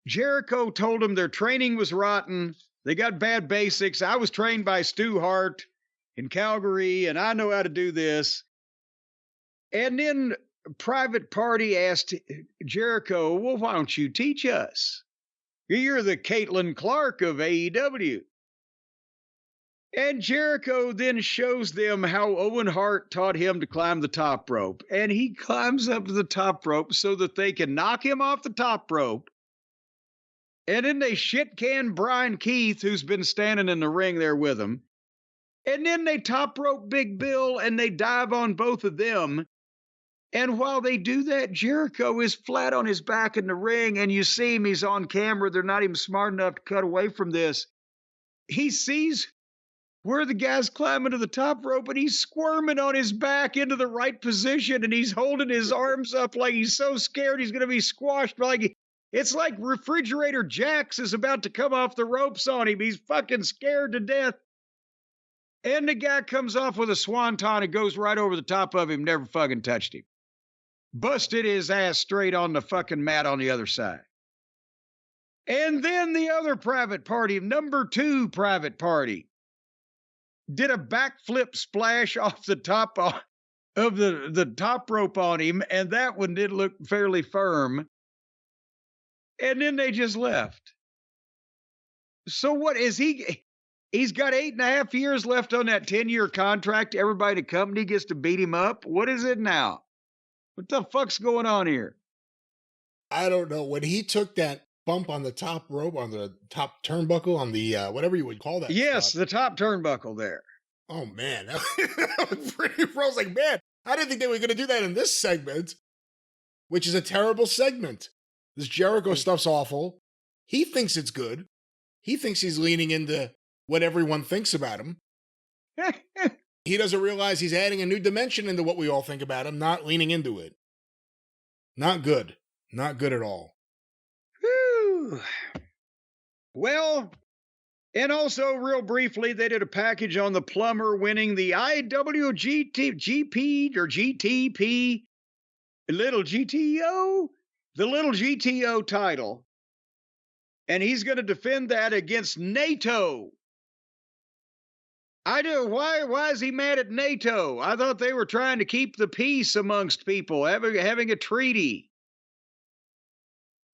Jericho told them their training was rotten. They got bad basics. I was trained by Stu Hart in Calgary, and I know how to do this. And then Private Party asked Jericho, well, why don't you teach us? You're the Caitlin Clark of AEW. And Jericho then shows them how Owen Hart taught him to climb the top rope. And he climbs up to the top rope so that they can knock him off the top rope. And then they shit-can Brian Keith, who's been standing in the ring there with him. And then they top rope Big Bill, and they dive on both of them. And while they do that, Jericho is flat on his back in the ring, and you see him, he's on camera. They're not even smart enough to cut away from this. He sees where the guy's climbing to the top rope, and he's squirming on his back into the right position, and he's holding his arms up like he's so scared he's going to be squashed. It's like Refrigerator Jax is about to come off the ropes on him. He's fucking scared to death. And the guy comes off with a swanton and goes right over the top of him, never fucking touched him. Busted his ass straight on the fucking mat on the other side. And then the other Private Party, number 2 Private Party, did a backflip splash off the top of the top rope on him, and that one did look fairly firm. And then they just left. So what is he? He's got 8.5 years left on that 10-year contract. Everybody in the company gets to beat him up. What is it now? What the fuck's going on here? I don't know. When he took that bump on the top rope, on the top turnbuckle, on the whatever you would call that. Yes, spot. the top turnbuckle there. Oh, man. That was pretty. I was like, man, I didn't think they were going to do that in this segment, which is a terrible segment. This Jericho stuff's awful. He thinks it's good. He thinks he's leaning into what everyone thinks about him. He doesn't realize he's adding a new dimension into what we all think about him, not leaning into it. Not good. Not good at all. Whew. Well, and also real briefly, they did a package on the plumber winning the IWGP or GTP, the little GTO title. And he's going to defend that against NATO. Why is he mad at NATO? I thought they were trying to keep the peace amongst people, having a treaty.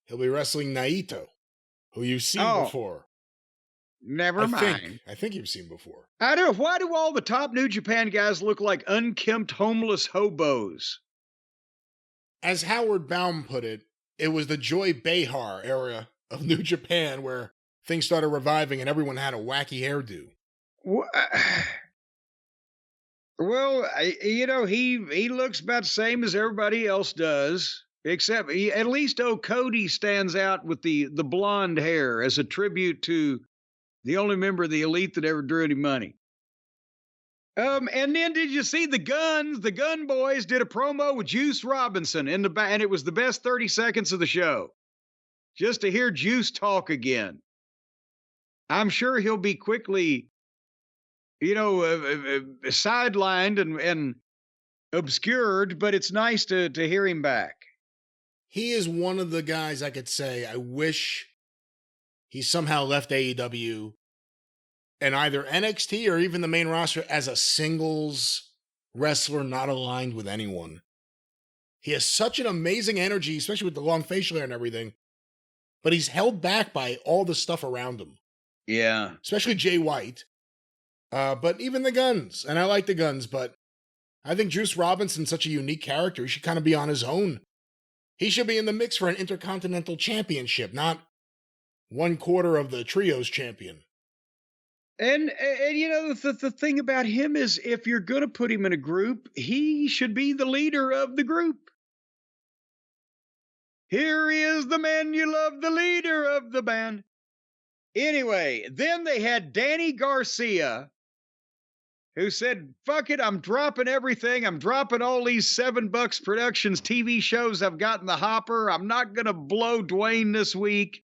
He'll be wrestling Naito, who you've seen before. Never mind. I think you've seen before. Why do all the top New Japan guys look like unkempt homeless hobos? As Howard Baum put it, it was the Joy Behar era of New Japan where things started reviving and everyone had a wacky hairdo. Well, he looks about the same as everybody else does, except at least Cody stands out with the blonde hair as a tribute to the only member of the Elite that ever drew any money. And then did you see the Guns? The Gun Boys did a promo with Juice Robinson in the back, and it was the best 30 seconds of the show. Just to hear Juice talk again. I'm sure he'll be quickly, sidelined and obscured, but it's nice to hear him back. He is one of the guys I could say, I wish he somehow left AEW and either NXT or even the main roster as a singles wrestler not aligned with anyone. He has such an amazing energy, especially with the long facial hair and everything, but he's held back by all the stuff around him. Yeah. Especially Jay White. But even the Guns, and I like the Guns, but I think Juice Robinson's such a unique character. He should kind of be on his own. He should be in the mix for an Intercontinental Championship, not 1/4 of the Trios champion. And you know, the thing about him is if you're going to put him in a group, he should be the leader of the group. Here is the man you love, the leader of the band. Anyway, then they had Danny Garcia, who said, fuck it, I'm dropping everything. I'm dropping all these $7 Productions TV shows I've got in the hopper. I'm not going to blow Dwayne this week.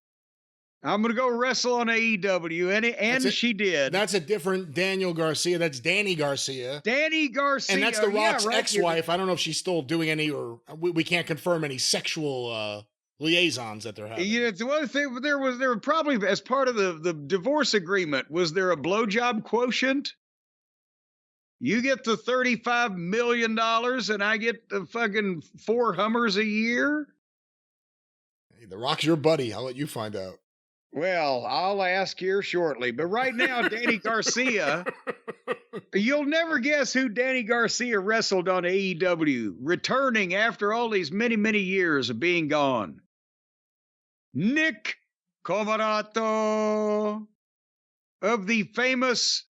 I'm going to go wrestle on AEW. And she did. That's a different Daniel Garcia. That's Danny Garcia. Danny Garcia. And that's The Rock's ex-wife. I don't know if she's still doing any, or we can't confirm any sexual liaisons that they're having. Yeah, the one thing, there were probably, as part of the divorce agreement, was there a blowjob quotient? You get the $35 million and I get the fucking 4 Hummers a year? Hey, The Rock's your buddy. I'll let you find out. Well, I'll ask here shortly. But right now, Danny Garcia, you'll never guess who Danny Garcia wrestled on AEW, returning after all these many, many years of being gone. Nick Comoroto of the famous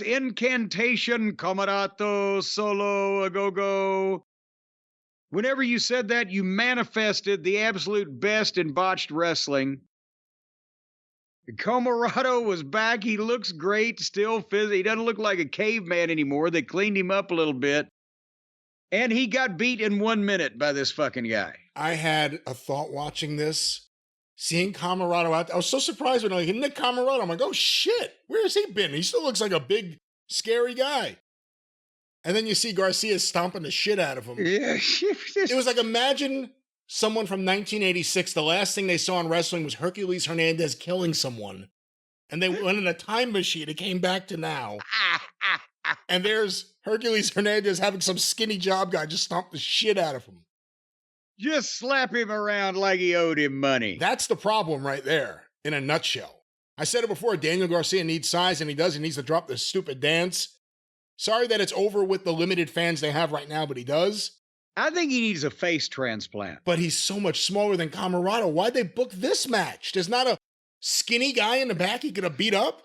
incantation Comoroto Solo a Go-Go. Whenever you said that, you manifested the absolute best in botched wrestling. Comoroto was back. He looks great, still physically. He doesn't look like a caveman anymore. They cleaned him up a little bit. And he got beat in 1 minute by this fucking guy. I had a thought watching this, seeing Comoroto out there. I was so surprised when I like Nick Comoroto. I'm like, oh shit, where has he been? He still looks like a big, scary guy. And then you see Garcia stomping the shit out of him. Yeah. It was like, imagine someone from 1986, the last thing they saw in wrestling was Hercules Hernandez killing someone. And they went in a time machine. It came back to now. And there's Hercules Hernandez having some skinny job guy just stomp the shit out of him. Just slap him around like he owed him money. That's the problem right there, in a nutshell. I said it before, Daniel Garcia needs size, and he does. He needs to drop this stupid dance. Sorry that it's over with the limited fans they have right now, but he does. I think he needs a face transplant. But he's so much smaller than Comoroto. Why'd they book this match? There's not a skinny guy in the back he could have beat up?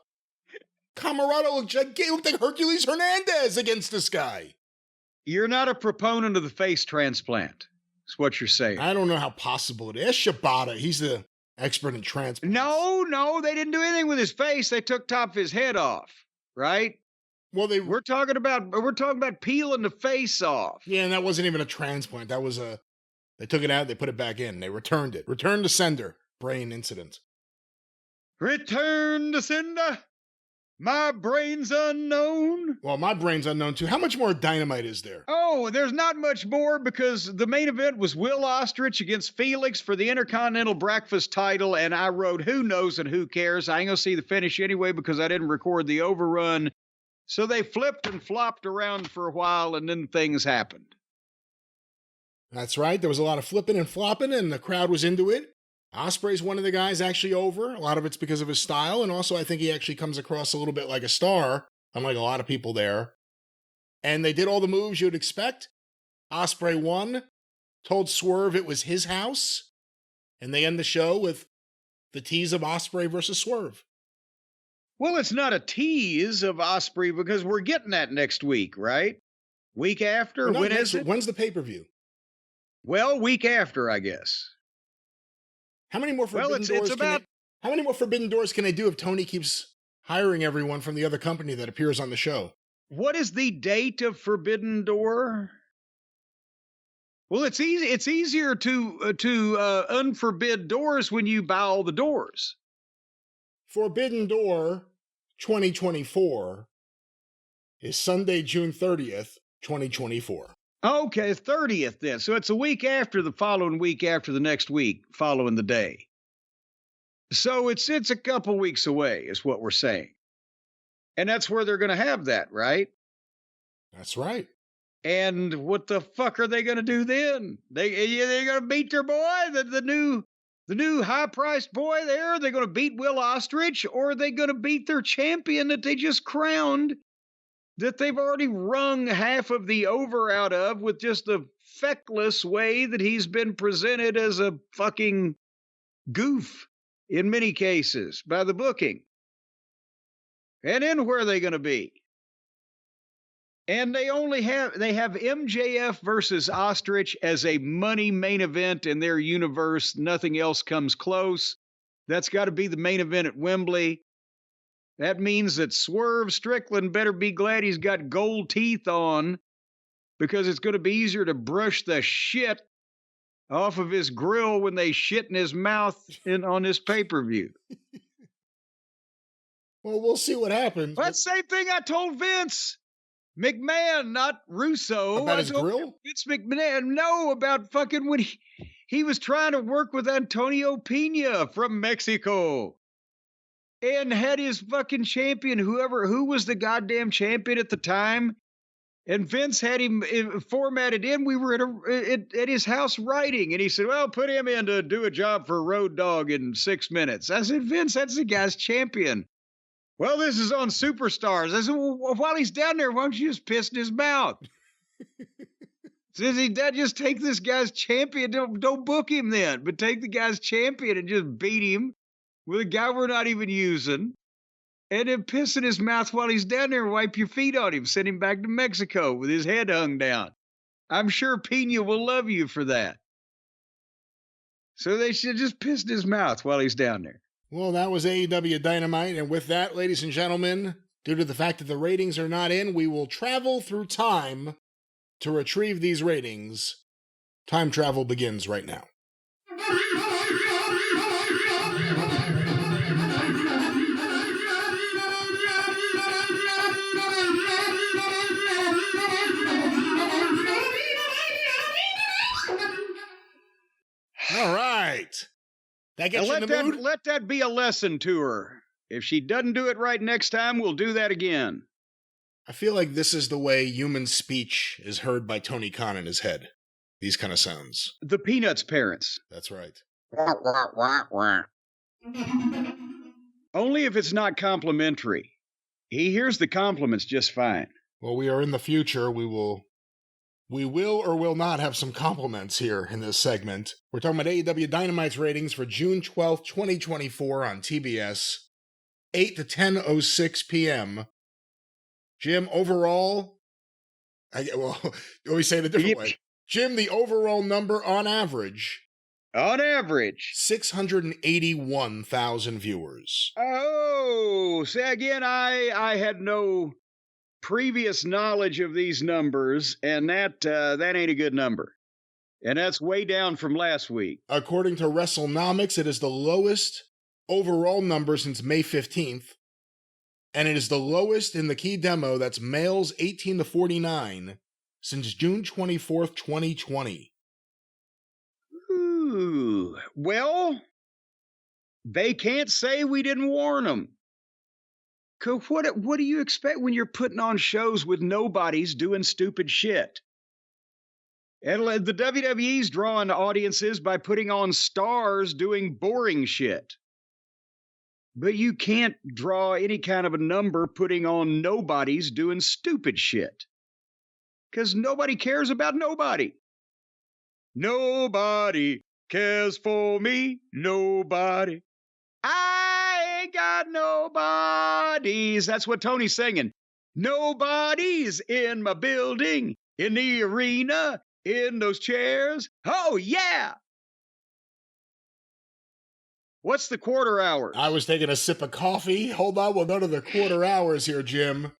Comoroto looked like Hercules Hernandez against this guy. You're not a proponent of the face transplant, is what you're saying. I don't know how possible it is. Shibata, he's the expert in transplants. No, they didn't do anything with his face. They took top of his head off, right? Well, we're talking about peeling the face off. Yeah, and that wasn't even a transplant. That was they took it out, they put it back in. They returned it. Return to sender. Brain incident. Return to sender. My brain's unknown. Well, my brain's unknown too. How much more Dynamite is there? Oh, there's not much more because the main event was Will Ostrich against Felix for the Intercontinental Breakfast title, and I wrote who knows and who cares. I ain't gonna see the finish anyway because I didn't record the overrun. So they flipped and flopped around for a while, and then things happened. That's right. There was a lot of flipping and flopping, and the crowd was into it. Ospreay's one of the guys actually over. A lot of it's because of his style, and also I think he actually comes across a little bit like a star, unlike a lot of people there. And they did all the moves you'd expect. Ospreay won, told Swerve it was his house, and they end the show with the tease of Ospreay versus Swerve. Well, it's not a tease of Ospreay because we're getting that next week, right? Week after? No, when is it? When's the pay-per-view? Well, week after, I guess. How many more Forbidden Doors how many more Forbidden Doors can they do if Tony keeps hiring everyone from the other company that appears on the show? What is the date of Forbidden Door? Well, it's easy. It's easier to unforbid doors when you buy all the doors. Forbidden Door 2024 is Sunday, June 30th. 2024. Okay, 30th then. So it's a week after the following week after the next week following the day. So it's a couple weeks away is what we're saying. And that's where they're going to have that, right? That's right. And what the fuck are they going to do then? They're going to beat their boy, the new high-priced boy there? Are they going to beat Will Ostrich, or are they going to beat their champion that they just crowned, that they've already wrung half of the over out of with just the feckless way that he's been presented as a fucking goof in many cases by the booking? And then where are they going to be? And they have MJF versus Ostrich as a money main event in their universe. Nothing else comes close. That's got to be the main event at Wembley. That means that Swerve Strickland better be glad he's got gold teeth on, because it's going to be easier to brush the shit off of his grill when they shit in his mouth on this pay-per-view. Well, we'll see what happens. That same thing I told Vince McMahon, not Russo. About his grill? Vince McMahon, no, about fucking when he was trying to work with Antonio Pena from Mexico. And had his fucking champion, who was the goddamn champion at the time, and Vince had him formatted in. We were at his house writing, and he said, well, put him in to do a job for Road Dogg in 6 minutes. I said, Vince, that's the guy's champion. Well, this is on Superstars. I said, well, while he's down there, why don't you just piss in his mouth? Says he, Dad, just take this guy's champion. Don't book him then, but take the guy's champion and just beat him with a guy we're not even using, and then piss in his mouth while he's down there and wipe your feet on him. Send him back to Mexico with his head hung down. I'm sure Pena will love you for that. So they should just piss in his mouth while he's down there. Well, that was AEW Dynamite, and with that, ladies and gentlemen, due to the fact that the ratings are not in, we will travel through time to retrieve these ratings. Time travel begins right now. All right. That gets you in the mood? Let that be a lesson to her. If she doesn't do it right next time, we'll do that again. I feel like this is the way human speech is heard by Tony Khan in his head. These kind of sounds. The Peanuts parents. That's right. Only if it's not complimentary. He hears the compliments just fine. Well, we are in the future. We will or will not have some compliments here in this segment. We're talking about AEW Dynamite's ratings for June 12th, 2024 on TBS, 8 to 10:06 p.m. Jim, overall, let me say it a different way. Jim, the overall number on average. On average. 681,000 viewers. Oh, see, again, I had no previous knowledge of these numbers, and that ain't a good number. And that's way down from last week. According to WrestleNomics, it is the lowest overall number since May 15th, and it is the lowest in the key demo, that's males 18 to 49, since June 24th, 2020. Ooh, well, they can't say we didn't warn them. What do you expect when you're putting on shows with nobodies doing stupid shit? And the WWE's drawing audiences by putting on stars doing boring shit. But you can't draw any kind of a number putting on nobodies doing stupid shit. Because nobody cares about nobody. Nobody cares for me. Nobody. I ain't got nobodies. That's what Tony's singing. Nobody's in my building, in the arena, in those chairs. Oh, yeah. What's the quarter hours? I was taking a sip of coffee. Hold on, we'll go to the quarter hours here, Jim.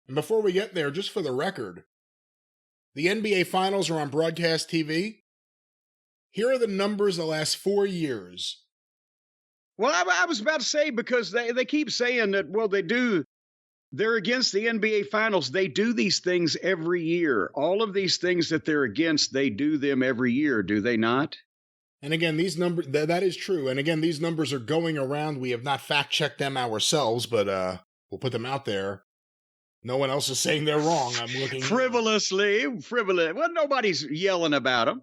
And before we get there, just for the record, the NBA Finals are on broadcast TV. Here are the numbers the last 4 years. Well, I was about to say, because they keep saying that, well, they do They're against the NBA Finals. They do these things every year. All of these things that they're against, they do them every year, do they not? And again, these numbers, that is true. And again, these numbers are going around. We have not fact-checked them ourselves, but we'll put them out there. No one else is saying they're wrong. I'm looking frivolous. Well, nobody's yelling about them.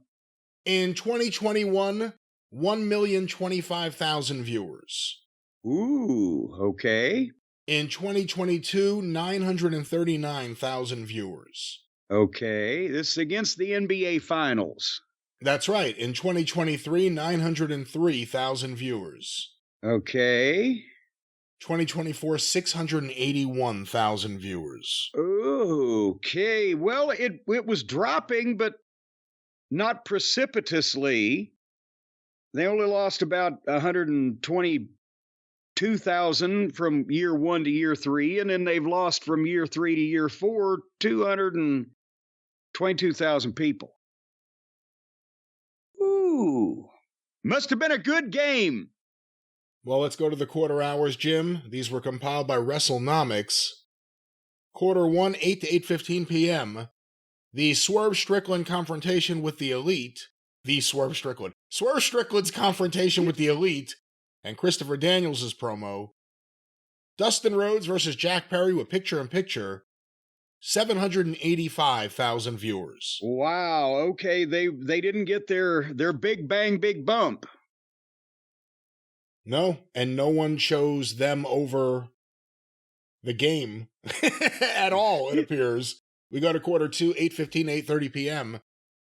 In 2021, 1,025,000 viewers. Ooh, okay. In 2022, 939,000 viewers. Okay, this is against the NBA Finals. That's right. In 2023, 903,000 viewers. Okay. 2024, 681,000 viewers. Okay. Well, it was dropping, but not precipitously. They only lost about 122,000 from year 1 to year 3, and then they've lost from year 3 to year 4 222,000 people. Ooh. Must have been a good game. Well, let's go to the quarter hours, Jim. These were compiled by WrestleNomics. Quarter 1, 8 to 8:15 p.m. The Swerve Strickland confrontation with the Elite. Swerve Strickland's confrontation with the Elite and Christopher Daniels' promo. Dustin Rhodes versus Jack Perry with picture-in-picture. 785,000 viewers. Wow, okay. They didn't get their big bang, big bump. No, and no one chose them over the game at all, it appears. We go to quarter 2, 8:15, 8:30 p.m.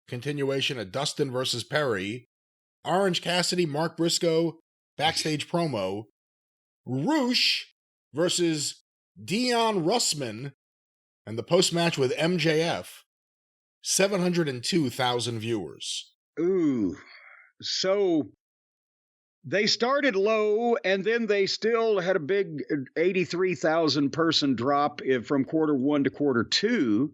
Continuation of Dustin versus Perry. Orange Cassidy, Mark Briscoe, backstage promo. Roosh versus Dion Russman, and the post-match with MJF. 702,000 viewers. Ooh, so they started low, and then they still had a big 83,000 person drop from quarter 1 to quarter 2.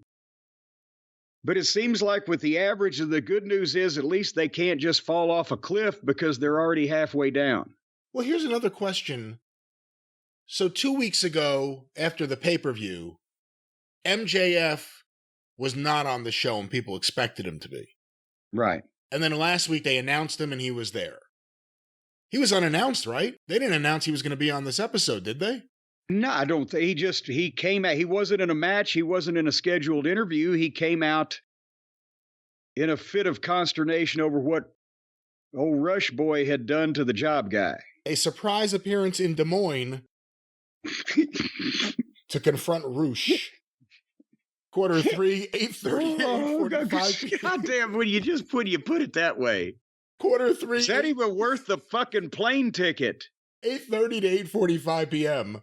But it seems like with the average, the good news is at least they can't just fall off a cliff because they're already halfway down. Well, here's another question. So 2 weeks ago, after the pay-per-view, MJF was not on the show and people expected him to be. Right. And then last week they announced him and he was there. He was unannounced, right? They didn't announce he was going to be on this episode, did they? No, I don't think. He came out. He wasn't in a match. He wasn't in a scheduled interview. He came out in a fit of consternation over what old Rush Boy had done to the job guy. A surprise appearance in Des Moines to confront Roosh. Quarter 3, 8:30, 8:45. God damn, when you put it that way. Quarter 3. Is that even worth the fucking plane ticket? 8:30 to 8:45 p.m.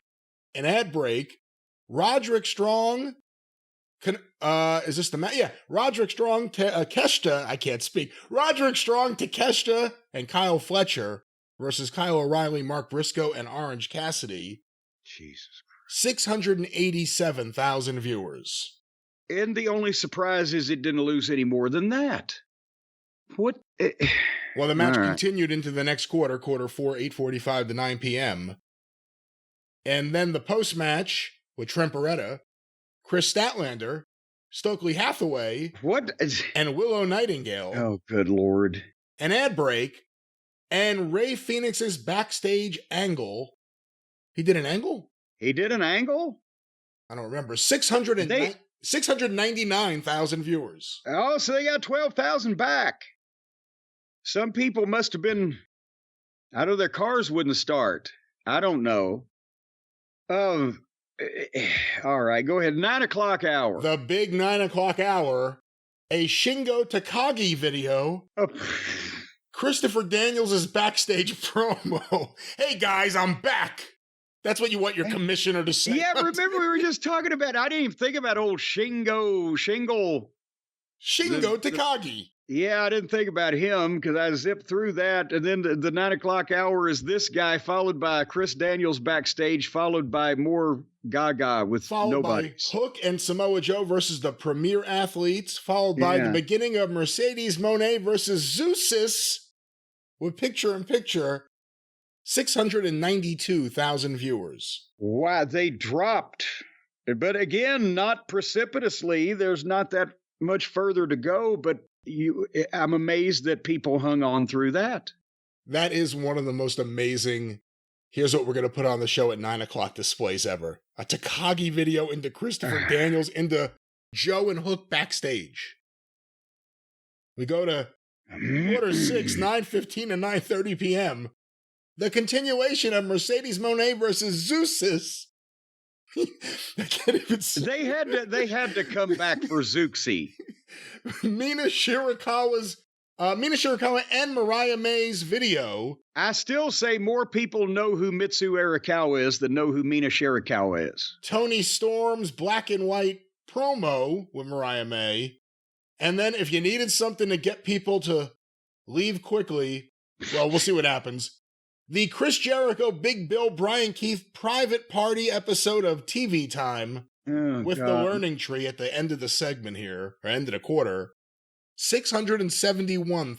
An ad break. Roderick Strong. Is this the match? Yeah. Roderick Strong, Takeshita. I can't speak. Roderick Strong, Takeshita, and Kyle Fletcher versus Kyle O'Reilly, Mark Briscoe, and Orange Cassidy. Jesus Christ. 687,000 viewers. And the only surprise is it didn't lose any more than that. What? Well, the match continued into the next quarter 4, 8:45 to 9 p.m. And then the post-match with Trent Beretta, Chris Statlander, Stokely Hathaway, and Willow Nightingale. Oh, good Lord. An ad break, and Rey Fénix's backstage angle. He did an angle? He did an angle? I don't remember. 699,000 viewers. Oh, so they got 12,000 back. Some people must have been, I know their cars wouldn't start. I don't know. All right, go ahead. 9 o'clock hour. The big 9 o'clock hour. A Shingo Takagi video. Christopher Daniels' backstage promo. Hey guys, I'm back. That's what you want your commissioner to say. Yeah, remember we were just talking about, I didn't even think about old Shingo Takagi. Yeah, I didn't think about him because I zipped through that. And then the 9 o'clock hour is this guy, followed by Chris Daniels backstage, followed by more Gaga with nobody. By Hook and Samoa Joe versus the Premier Athletes, followed by the beginning of Mercedes Mone versus Zukus with picture-in-picture. 692,000 viewers. Wow, they dropped But again, not precipitously. There's not that much further to go, but I'm amazed that people hung on through that. That is one of the most amazing, here's what we're going to put on the show at 9 o'clock displays ever. A Takagi video into Christopher Daniels, into Joe and Hook backstage. We go to quarter 6, 9:15 and 9:30 p.m. The continuation of Mercedes Mone versus Zukus. I can't even say. They had to come back for Zuxi. Mina Shirakawa and Mariah May's video. I still say more people know who Mitsu Arakawa is than know who Mina Shirakawa is. Tony Storm's black and white promo with Mariah May. And then if you needed something to get people to leave quickly, well, we'll see what happens. The Chris Jericho, Big Bill, Brian Keith private party episode of TV Time with the learning tree at the end of the segment here, or end of the quarter. 671,000